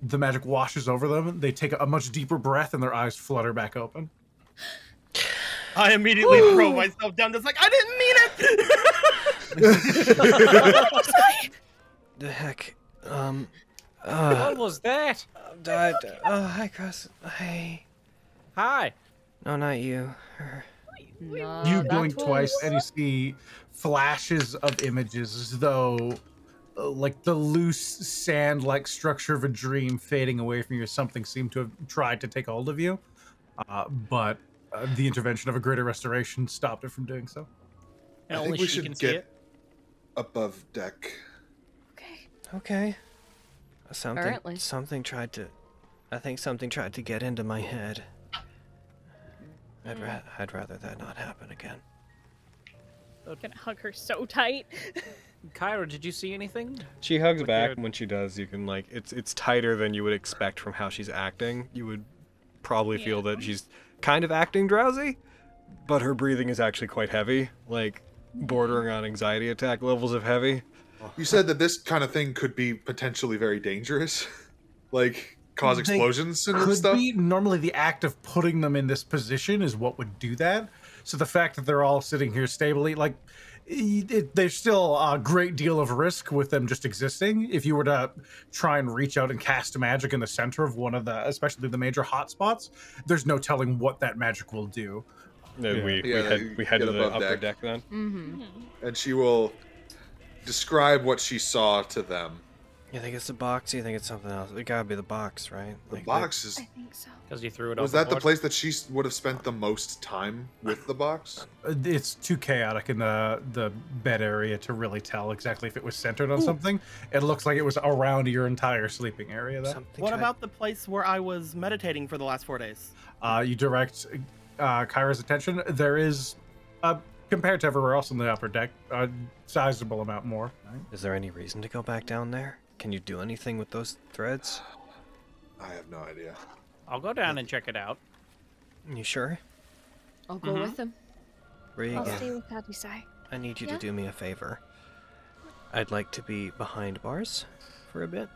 The magic washes over them. They take a much deeper breath, and their eyes flutter back open. I immediately throw myself down, just like, I didn't mean it! The heck? What was that? Hi, Chris. Hey. Hi. No, not you. You blink twice, and you see flashes of images as though like the loose sand-like structure of a dream fading away from you. Something seemed to have tried to take hold of you, but the intervention of a greater restoration stopped it from doing so. I think we should get above deck. Okay. Something tried to get into my head. I'd rather that not happen again. I'm gonna hug her so tight. Kyra, did you see anything? She hugs back, and when she does, you can it's tighter than you would expect from how she's acting. You would probably feel that she's kind of acting drowsy, but her breathing is actually quite heavy, like bordering on anxiety attack levels of heavy. You said that this kind of thing could be potentially very dangerous, like cause explosions and stuff. Normally, the act of putting them in this position is what would do that. So the fact that they're all sitting here stably, like, there's still a great deal of risk with them just existing. If you were to try and reach out and cast magic in the center of one of the, especially the major hotspots, there's no telling what that magic will do. No, we head to the upper deck then. Mm-hmm. And she will describe what she saw to them. You think it's the box? You think it's something else? It gotta be the box, right? The box is... I think so. Because you threw it Was that the place that she would have spent the most time with the box? It's too chaotic in the bed area to really tell exactly if it was centered on something. It looks like it was around your entire sleeping area. What about the place where I was meditating for the last 4 days? You direct Kyra's attention. There is, compared to everywhere else in the upper deck, a sizable amount more. Right? Is there any reason to go back down there? Can you do anything with those threads? I have no idea. I'll go down and check it out. You sure? I'll go with him. I'll stay with Adisai. I need you to do me a favor. I'd like to be behind bars for a bit.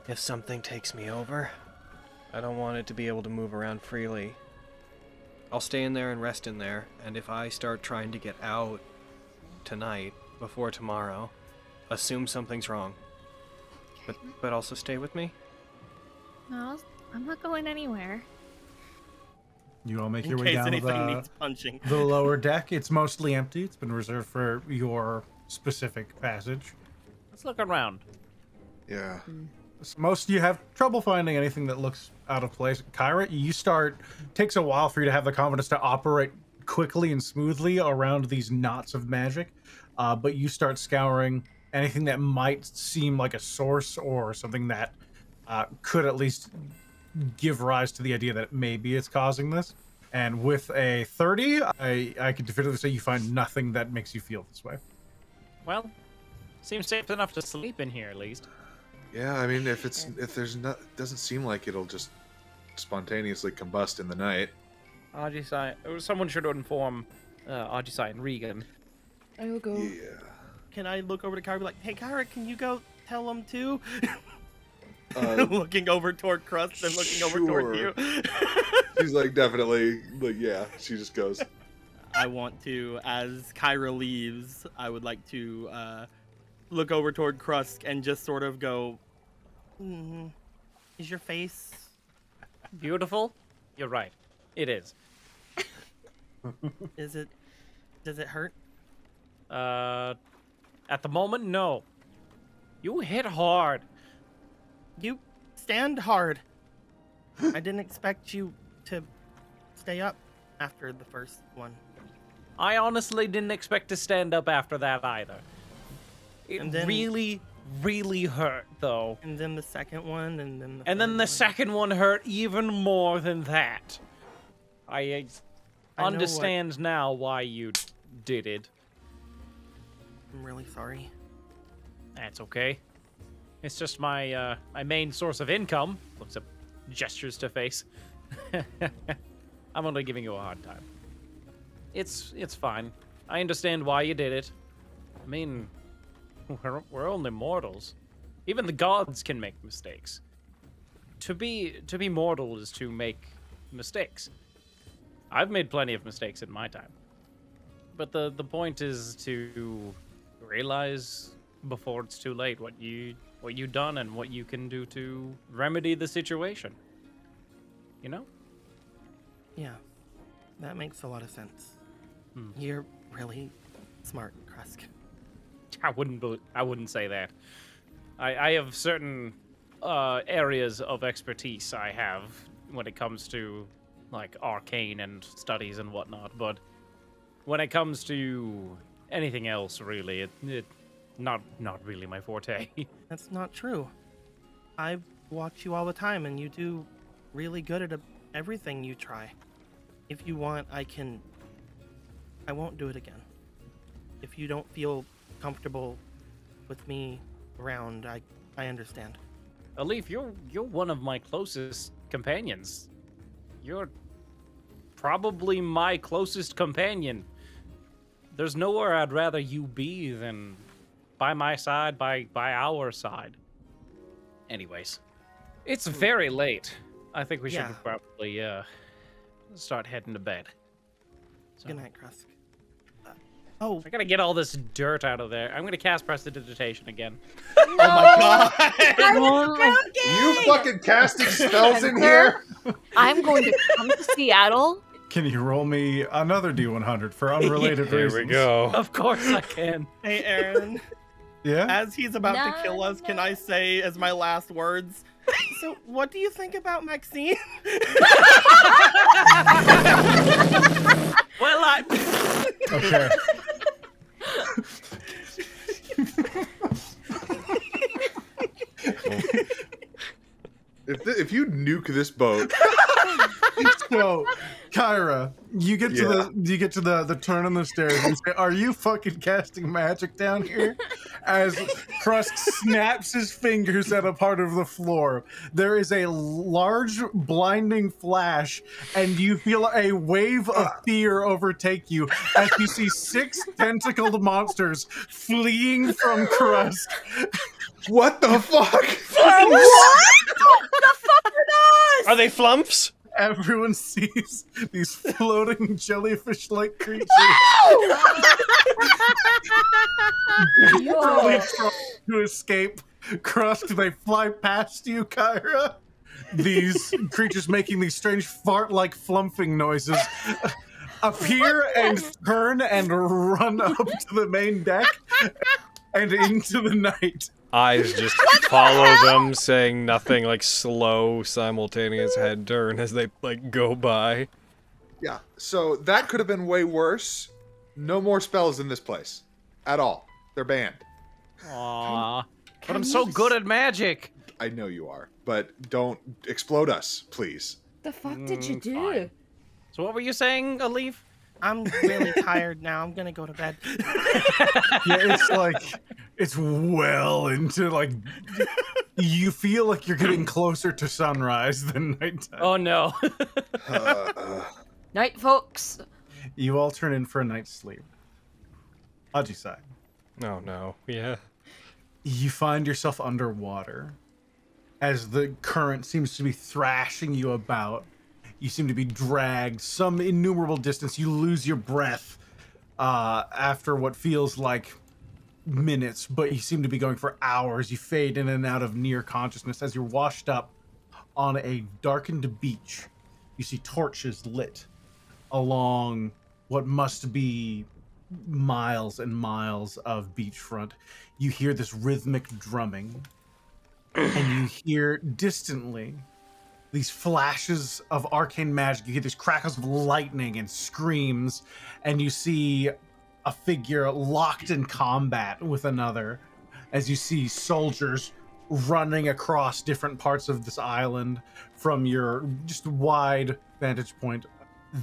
If something takes me over, I don't want it to be able to move around freely. I'll stay in there and rest in there, and if I start trying to get out tonight, before tomorrow, assume something's wrong. But also stay with me? No, I'm not going anywhere. You all make your way down the lower deck. It's mostly empty. It's been reserved for your specific passage. Let's look around. Yeah. Most of you have trouble finding anything that looks out of place. Kyra, takes a while for you to have the confidence to operate quickly and smoothly around these knots of magic, but you start scouring anything that might seem like a source or something that could at least give rise to the idea that maybe it's causing this. And with a 30, I can definitively say you find nothing that makes you feel this way. Well, seems safe enough to sleep in here at least. Yeah, I mean, if there's not, it doesn't seem like it'll just spontaneously combust in the night. Ajisai, someone should inform Ajisai and Regan. I will go. Yeah. Can I look over to Kyra and be like, hey, Kyra, can you go tell them too? Looking over toward Crust and looking over toward you. She's like, definitely, like, yeah, she just goes. I want to, as Kyra leaves, I would like to look over toward Krusk and just sort of go, is your face beautiful? You're right. It is. Does it hurt? At the moment, no. You hit hard. You stand hard. I didn't expect you to stay up after the first one. I honestly didn't expect to stand up after that either. It really, really hurt, though. And then the second one, and then the second one hurt even more than that. I understand now why you did it. I'm really sorry. That's okay. It's just my my main source of income. Looks up, gestures to face. I'm only giving you a hard time. It's fine. I understand why you did it. I mean, we're only mortals. Even the gods can make mistakes. To be mortal is to make mistakes. I've made plenty of mistakes in my time. But the point is to realize before it's too late what you've done and what you can do to remedy the situation. You know? Yeah. That makes a lot of sense. You're really smart, Krusk. I wouldn't say that. I have certain areas of expertise I have when it comes to like arcane and studies and whatnot, but when it comes to anything else, really, it not really my forte. That's not true. I watch you all the time, and you do really good at everything you try. If you want, I won't do it again. If you don't feel comfortable with me around, I understand. Alif, you're one of my closest companions. You're probably my closest companion. There's nowhere I'd rather you be than by my side, by our side. Anyways, it's very late. I think we should probably start heading to bed. So, good night, Krusk. I gotta get all this dirt out of there. I'm gonna cast Prestidigitation again. Oh my god! You fucking casting spells in here? I'm going to come to Seattle. Can you roll me another D100 for unrelated reasons? There we go. Of course I can. Hey, Aaron. Yeah? As he's about to kill us, can I say as my last words, so what do you think about Maxine? Well, Okay. If you nuke this boat, So, Kyra, you get to the turn on the stairs and say, "Are you fucking casting magic down here?" As Krusk snaps his fingers at a part of the floor, there is a large blinding flash, and you feel a wave of fear overtake you as you see 6 tentacled monsters fleeing from Krusk. what the fuck? What? The fuck are those? Are they flumps? Everyone sees these floating jellyfish-like creatures. Desperately trying to escape. Krusk, they fly past you, Kyra. These creatures making these strange fart-like flumping noises appear and turn and run up to the main deck and into the night. Eyes just follow them, saying nothing, like slow, simultaneous head turn as they like go by. Yeah, so that could have been way worse. No more spells in this place. At all. They're banned. Aww. But I'm so good at magic. I know you are, but don't explode us, please. The fuck did you do? Fine. So what were you saying, Alif? I'm really tired now. I'm gonna go to bed. Yeah, it's like, it's well into, like, you feel like you're getting closer to sunrise than nighttime. Oh no. Night, folks. You all turn in for a night's sleep. Ajisai. Oh no, yeah. You find yourself underwater as the current seems to be thrashing you about. You seem to be dragged some innumerable distance. You lose your breath after what feels like minutes, but you seem to be going for hours. You fade in and out of near consciousness as you're washed up on a darkened beach. You see torches lit along what must be miles and miles of beachfront. You hear this rhythmic drumming, and you hear distantly these flashes of arcane magic. You hear these crackles of lightning and screams, and you see a figure locked in combat with another as you see soldiers running across different parts of this island from your just wide vantage point.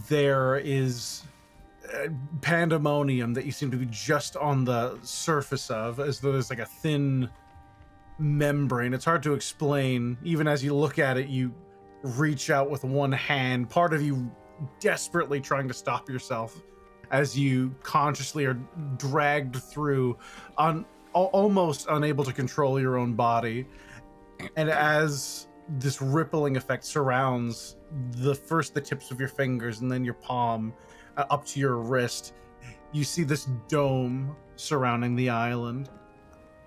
There is pandemonium that you seem to be just on the surface of, as though there's like a thin membrane. It's hard to explain. Even as you look at it, you reach out with one hand, part of you desperately trying to stop yourself as you consciously are dragged through, almost unable to control your own body. And as this rippling effect surrounds the tips of your fingers and then your palm up to your wrist, you see this dome surrounding the island.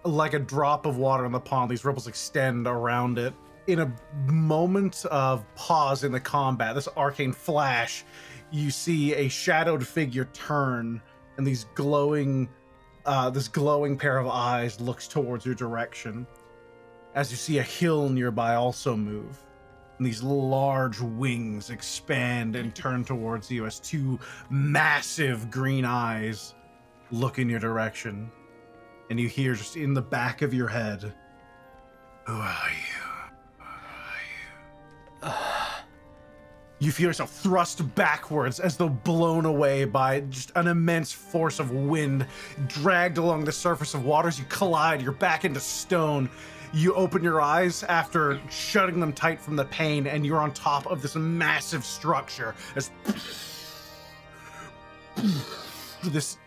Like a drop of water in the pond, these ripples extend around it. In a moment of pause in the combat, this arcane flash, you see a shadowed figure turn, and this glowing pair of eyes looks towards your direction. As you see a hill nearby also move, and these large wings expand and turn towards you as 2 massive green eyes look in your direction. And you hear just in the back of your head, "Who are you? You feel yourself thrust backwards as though blown away by just an immense force of wind, dragged along the surface of water as you collide. You're back into stone. You open your eyes after shutting them tight from the pain, and you're on top of this massive structure. This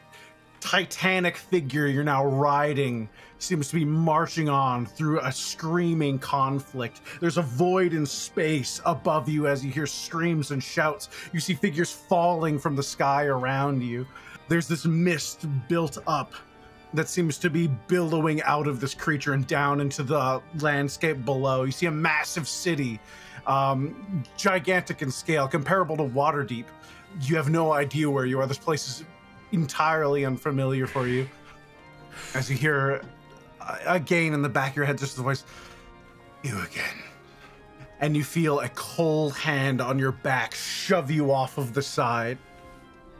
titanic figure you're now riding seems to be marching on through a screaming conflict. There's a void in space above you as you hear screams and shouts. You see figures falling from the sky around you. There's this mist built up that seems to be billowing out of this creature and down into the landscape below. You see a massive city, gigantic in scale, comparable to Waterdeep. You have no idea where you are. This place is entirely unfamiliar for you. As you hear again in the back of your head, just the voice, "You again." And you feel a cold hand on your back shove you off of the side.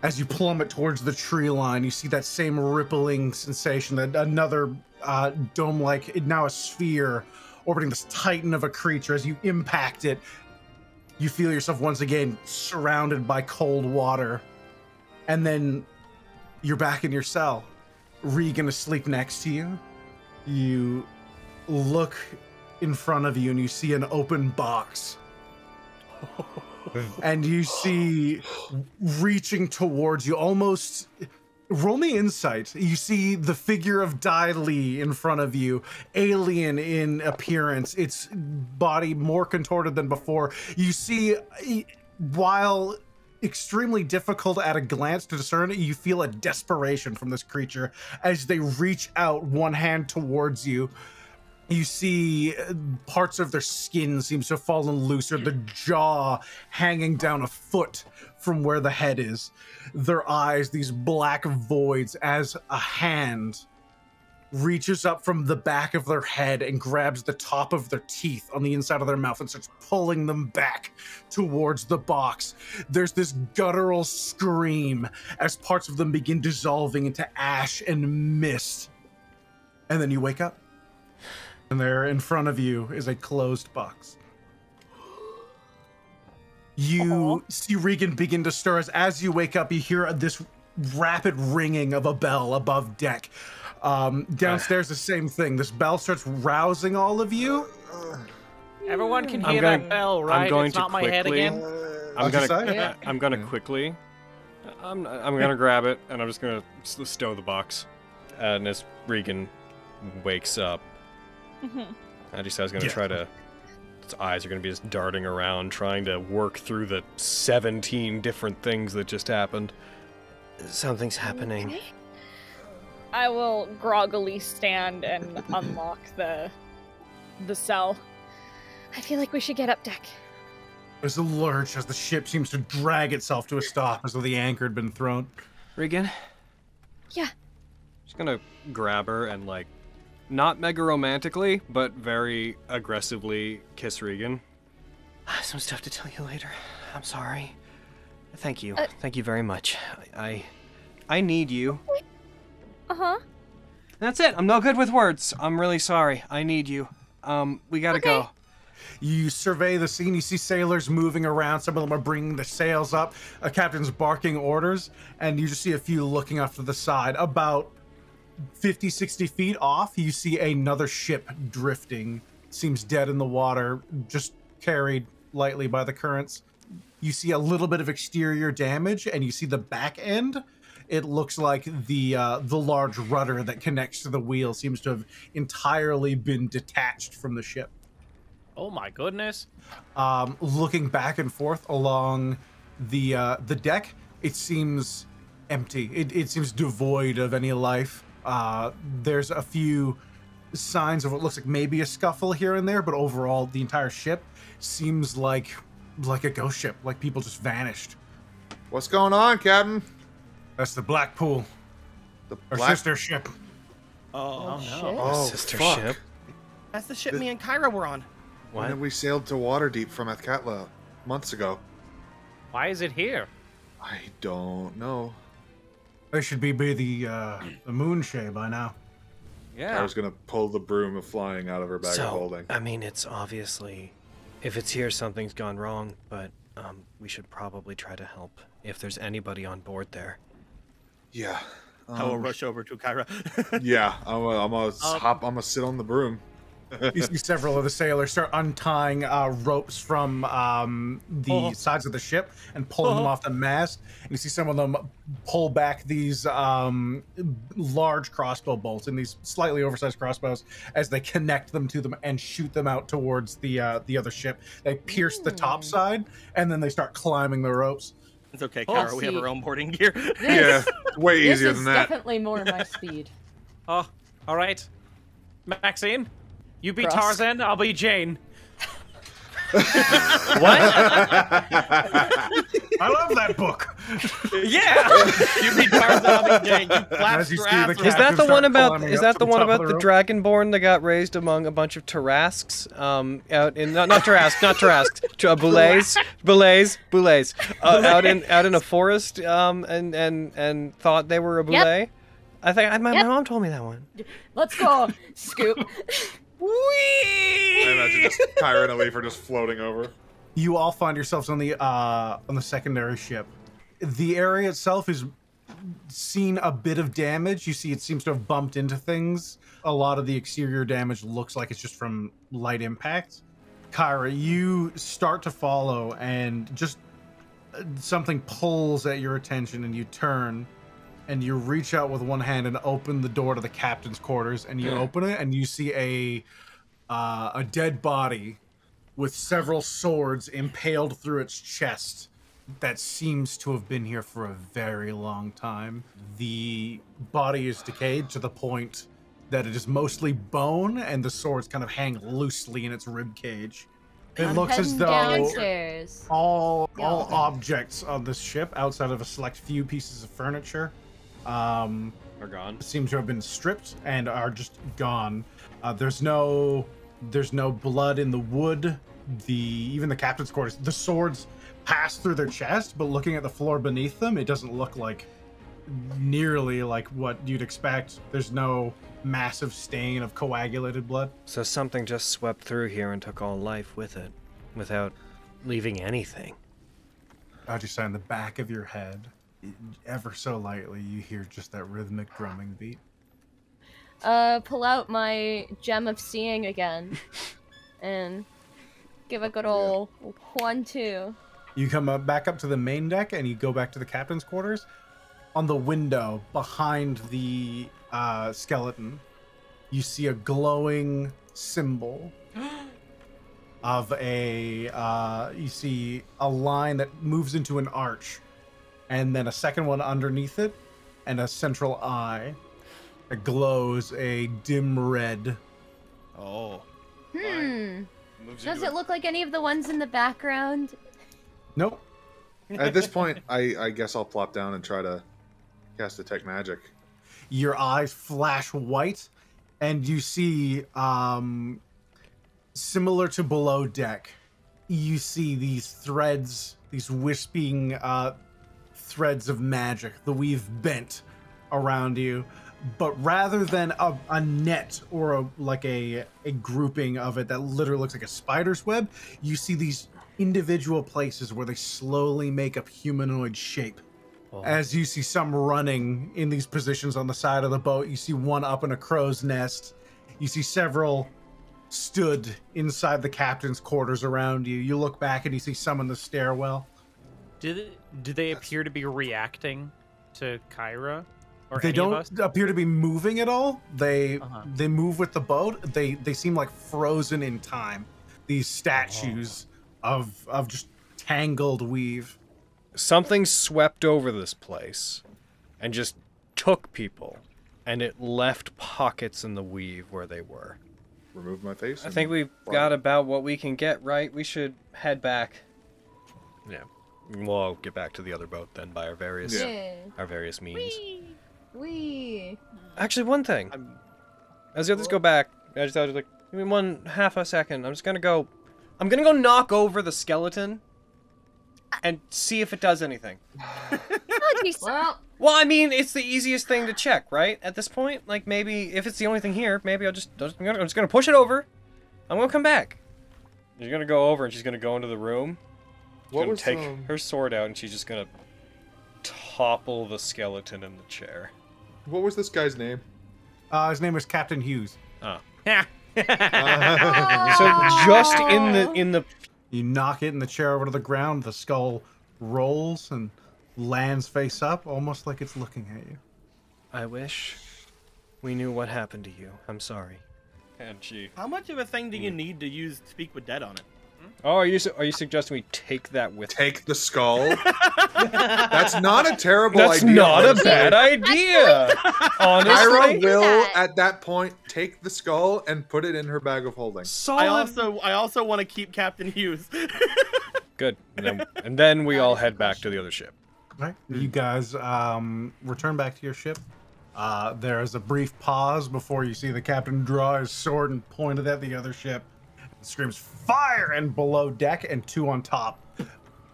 As you plummet towards the tree line, you see that same rippling sensation, that another dome-like, now a sphere, orbiting this titan of a creature. As you impact it, you feel yourself once again surrounded by cold water. And then you're back in your cell. Regan is asleep next to you. You look in front of you and you see an open box. And you see, reaching towards you, almost, roll me insight. You see the figure of Dai Li in front of you, alien in appearance, its body more contorted than before. You see, while extremely difficult at a glance to discern, you feel a desperation from this creature as they reach out one hand towards you. You see parts of their skin seems to have fallen looser, the jaw hanging down a foot from where the head is. Their eyes, these black voids, as a hand reaches up from the back of their head and grabs the top of their teeth on the inside of their mouth and starts pulling them back towards the box. There's this guttural scream as parts of them begin dissolving into ash and mist. And then you wake up. And there in front of you is a closed box. You see Regan begin to stir. As you wake up, you hear this rapid ringing of a bell above deck. Downstairs, the same thing. This bell starts rousing all of you. Everyone can hear that bell, right? I'm going it's to not quickly, my head again. I'm gonna quickly. I'm gonna grab it and I'm just gonna stow the box. And as Regan wakes up, I just was gonna try to. Its eyes are gonna be just darting around, trying to work through the 17 different things that just happened. Something's happening. Okay. I will groggily stand and unlock the cell. I feel like we should get up deck. There's a lurch as the ship seems to drag itself to a stop as though the anchor had been thrown. Regan? Yeah. Just gonna grab her and, like, not mega romantically, but very aggressively kiss Regan. I have some stuff to tell you later. I'm sorry. Thank you. Thank you very much. I need you. Uh-huh. That's it. I'm no good with words. I'm really sorry. I need you. We gotta go. You survey the scene. You see sailors moving around. Some of them are bringing the sails up. A captain's barking orders, and you just see a few looking off to the side. About 50, 60 feet off, you see another ship drifting. Seems dead in the water, just carried lightly by the currents. You see a little bit of exterior damage, and you see the back end. It looks like the large rudder that connects to the wheel seems to have entirely been detached from the ship. Oh my goodness. Looking back and forth along the deck, it seems empty. It seems devoid of any life. There's a few signs of what looks like maybe a scuffle here and there, but overall the entire ship seems like a ghost ship, like people just vanished. What's going on, Captain? That's the Blackpool. Our sister ship. Oh no. Oh, Sister fuck. ship. That's the ship me and Kyra were on. When did we sailed to Waterdeep from Athkatla months ago? Why is it here? I don't know. They should be the Moonshay by now. Yeah. I was gonna pull the broom of flying out of her bag of holding. I mean, it's obviously, if it's here, something's gone wrong, but we should probably try to help if there's anybody on board there. Yeah. I will rush over to Kyra. Yeah, I'm gonna hop. I'm gonna sit on the broom. You see several of the sailors start untying ropes from the sides of the ship and pulling them off the mast. And you see some of them pull back these large crossbow bolts and these slightly oversized crossbows as they connect them to them and shoot them out towards the other ship. They pierce the top side and then they start climbing the ropes. It's okay, Kara. We have our own boarding gear. Yeah, way easier than that. Definitely more my speed. Oh, all right. Maxine, you be Cross. Tarzan, I'll be Jane. What? I love that book. Yeah. You be Tarzan, I'll be Jane. You As you see the Is that captain the one start about? climbing Is up that to the one top of about the rope? Dragonborn that got raised among a bunch of Tarasques? Out in not Tarasques, not Tarasques, Boulets, out in a forest, and thought they were a Boulet. I think my mom told me that one. Let's go, Scoop. I imagine just Kyra and Elif are just floating over. You all find yourselves on the secondary ship. The area itself is seen a bit of damage. You see it seems to have bumped into things. A lot of the exterior damage looks like it's just from light impact. Kyra, you start to follow and just something pulls at your attention and you turn and you reach out with one hand and open the door to the captain's quarters and you open it and you see a dead body with several swords impaled through its chest that seems to have been here for a very long time. The body is decayed to the point that it is mostly bone and the swords kind of hang loosely in its rib cage. It looks as though downstairs. all objects on this ship, outside of a select few pieces of furniture, Are gone. seem to have been stripped and are just gone. There's no blood in the wood. Even the captain's quarters, the swords pass through their chest, but looking at the floor beneath them, it doesn't look like nearly like what you'd expect. There's no massive stain of coagulated blood. So something just swept through here and took all life with it, without leaving anything. I just in the back of your head, ever so lightly, you hear just that rhythmic drumming beat. Pull out my gem of seeing again, and give a good old 1-2. You come back up to the main deck and you go back to the captain's quarters. On the window behind the skeleton, you see a glowing symbol of you see a line that moves into an arch, and then a second one underneath it, and a central eye that glows a dim red. Oh. Does it look like any of the ones in the background? Nope. At this point, I guess I'll plop down and try to cast Detect Magic. Your eyes flash white, and you see, similar to below deck, you see these threads, these wisping threads of magic, the weave bent around you. But rather than a net or a grouping of it that literally looks like a spider's web, you see these individual places where they slowly make up humanoid shape. As you see some running in these positions on the side of the boat, you see one up in a crow's nest. You see several stood inside the captain's quarters around you. You look back and you see some in the stairwell. Do they appear to be reacting to Kyra? Or They any of don't us? appear to be moving at all. They move with the boat. They seem like frozen in time. These statues of just tangled weave. Something swept over this place and just took people, and it left pockets in the weave where they were. Remove my face. I think we've got about what we can get, right? We should head back. Yeah. We'll get back to the other boat then by our various means. Wee. Actually, one thing. As the others go back, I was like, give me one half a second. I'm gonna go knock over the skeleton and see if it does anything. Well, I mean, it's the easiest thing to check, right? At this point, like maybe if it's the only thing here, maybe I'm just gonna push it over. I'm gonna come back. She's gonna go over and she's gonna go into the room. She's gonna take her sword out and she's just gonna topple the skeleton in the chair. What was this guy's name? His name is Captain Hughes. Oh. Yeah. So just in the You knock it in the chair over to the ground. The skull rolls and lands face up, almost like it's looking at you. I wish we knew what happened to you. I'm sorry. And she. How much of a thing do you need to use Speak with Dead on it? Oh, are you suggesting we take that with? Take the skull. That's not a terrible That's idea. not a bad idea. Honestly, Ira will at that point take the skull and put it in her bag of holding. I also want to keep Captain Hughes. Good. And then we all head back to the other ship. Right. You guys return back to your ship. There is a brief pause before you see the captain draw his sword and point it at the other ship. It screams fire, and below deck and 2 on top.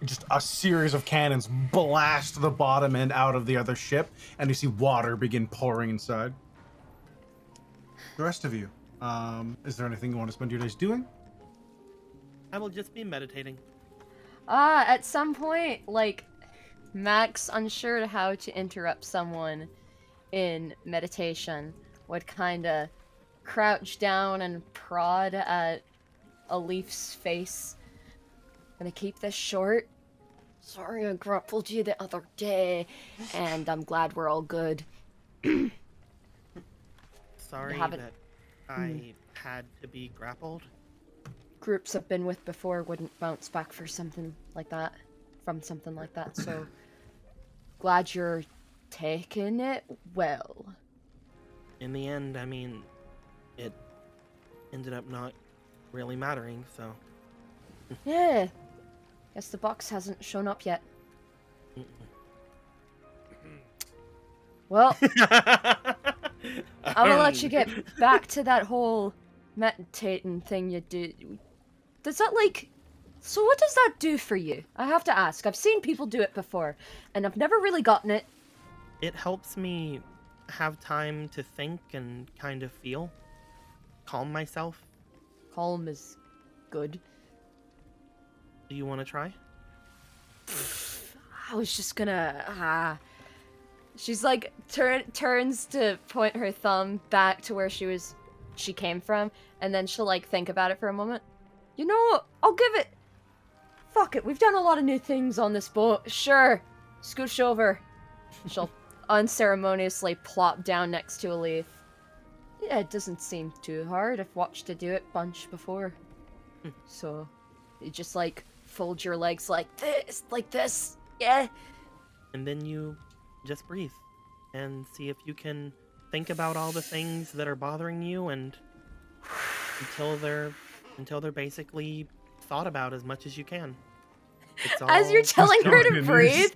Just a series of cannons blast the bottom end out of the other ship, and you see water begin pouring inside. The rest of you, is there anything you want to spend your days doing? I will just be meditating. At some point, like, Max, unsure how to interrupt someone in meditation, would kind of crouch down and prod at a Leaf's face. Gonna keep this short. Sorry I grappled you the other day, and I'm glad we're all good. Sorry that I had to be grappled. Groups I've been with before wouldn't bounce back for something like that, so glad you're taking it well. In the end, I mean, it ended up not really mattering, so. Yeah. Guess the box hasn't shown up yet. Well, I'm gonna let you get back to that whole meditating thing you do. Does that, like... So what does that do for you? I have to ask. I've seen people do it before, and I've never really gotten it. It helps me have time to think and kind of feel. Calm myself. Calm is good. Do you want to try? I was just gonna... She's like, turns to point her thumb back to where she came from, and then she'll like think about it for a moment. You know what? I'll give it... Fuck it, we've done a lot of new things on this boat. Sure. Scooch over. She'll unceremoniously plop down next to a leaf. Yeah, it doesn't seem too hard. I've watched her do it a bunch before. So, you just like fold your legs like this, yeah. And then you just breathe and see if you can think about all the things that are bothering you, and until they're basically thought about as much as you can. As you're telling her to breathe,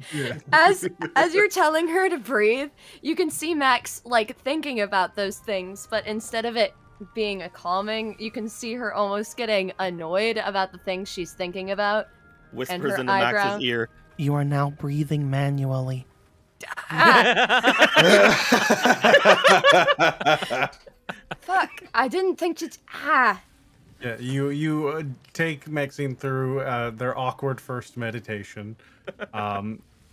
as you're telling her to breathe, you can see Max like thinking about those things, but instead of it being a calming, you can see her almost getting annoyed about the things she's thinking about. Whispers into Max's ear, "You are now breathing manually." Fuck! I didn't think to. Yeah, you take Maxine through their awkward first meditation.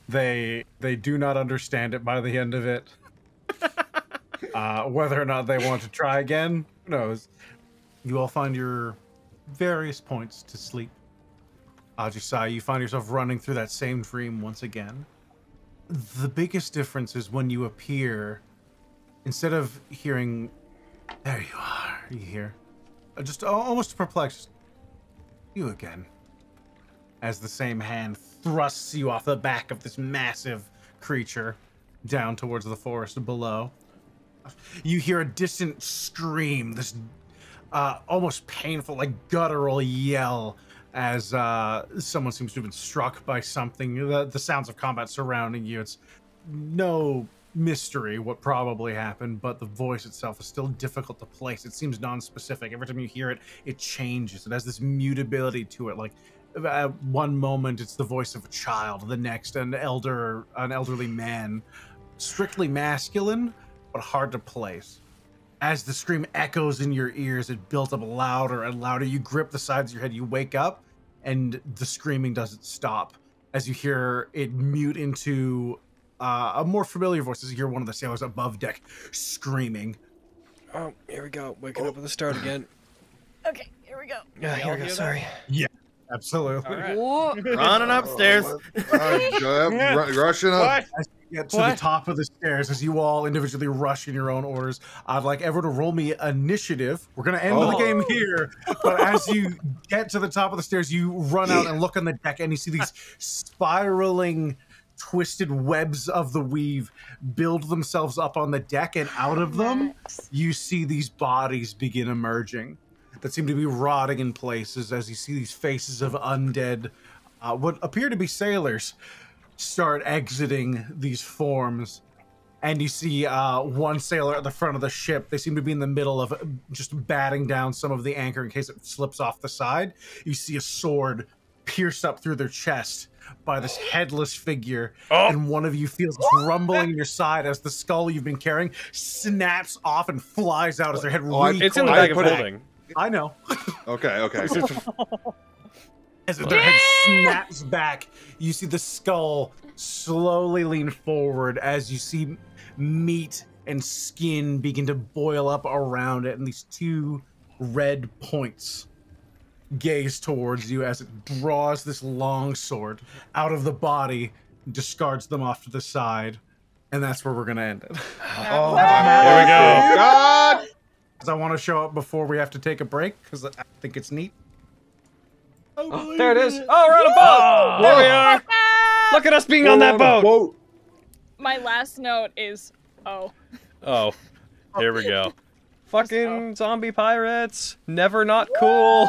They do not understand it by the end of it. Whether or not they want to try again, who knows? You all find your various points to sleep. Ajisai, you find yourself running through that same dream once again. The biggest difference is when you appear, instead of hearing, "There you are," you hear, just almost perplexed, "You again," as the same hand thrusts you off the back of this massive creature down towards the forest below. You hear a distant scream, this almost painful, like guttural yell, as someone seems to have been struck by something. The sounds of combat surrounding you. It's no mystery what probably happened, but the voice itself is still difficult to place. It seems non-specific. Every time you hear it, it changes. It has this mutability to it. Like at one moment, it's the voice of a child. The next, an elderly man, strictly masculine, but hard to place. As the scream echoes in your ears, it builds up louder and louder. You grip the sides of your head, you wake up, and the screaming doesn't stop. As you hear it mute into a more familiar voice, as you hear one of the sailors above deck screaming. Oh, here we go. Waking up at the start again. Okay, here we go. Yeah, here we go. Sorry. Yeah, absolutely. All right. Running upstairs. Rushing up. As you get to the top of the stairs, as you all individually rush in your own orders, I'd like everyone to roll me initiative. We're going to end the game here, but as you get to the top of the stairs, you run out and look on the deck, and you see these spiraling, twisted webs of the weave build themselves up on the deck, and out of them, you see these bodies begin emerging that seem to be rotting in places as you see these faces of undead, what appear to be sailors, start exiting these forms. And you see one sailor at the front of the ship. They seem to be in the middle of just batting down some of the anchor in case it slips off the side. You see a sword pierced up through their chest by this headless figure, and one of you feels this rumbling in your side as the skull you've been carrying snaps off and flies out as their head It's in the bag of holding. I know. Okay. As their head snaps back, you see the skull slowly lean forward as you see meat and skin begin to boil up around it, and these two red points gaze towards you as it draws this long sword out of the body, discards them off to the side, and that's where we're gonna end it. Here we go. God! I want to show up before we have to take a break because I think it's neat. Oh, there it is. Oh, we're on a boat. There we are. Look at us being on that boat. My last note is, Oh, here we go. Fucking zombie pirates. Never not cool.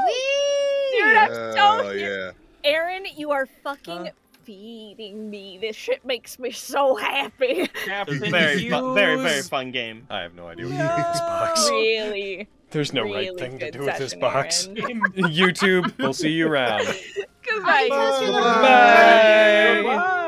dude, I'm so yeah. Aaron, you are fucking feeding me. This shit makes me so happy. Very fun game. I have no idea what to do with this box. Really. There's no really right thing to good do with this session, box. Aaron. YouTube, we'll see you around. Goodbye. Bye. Bye.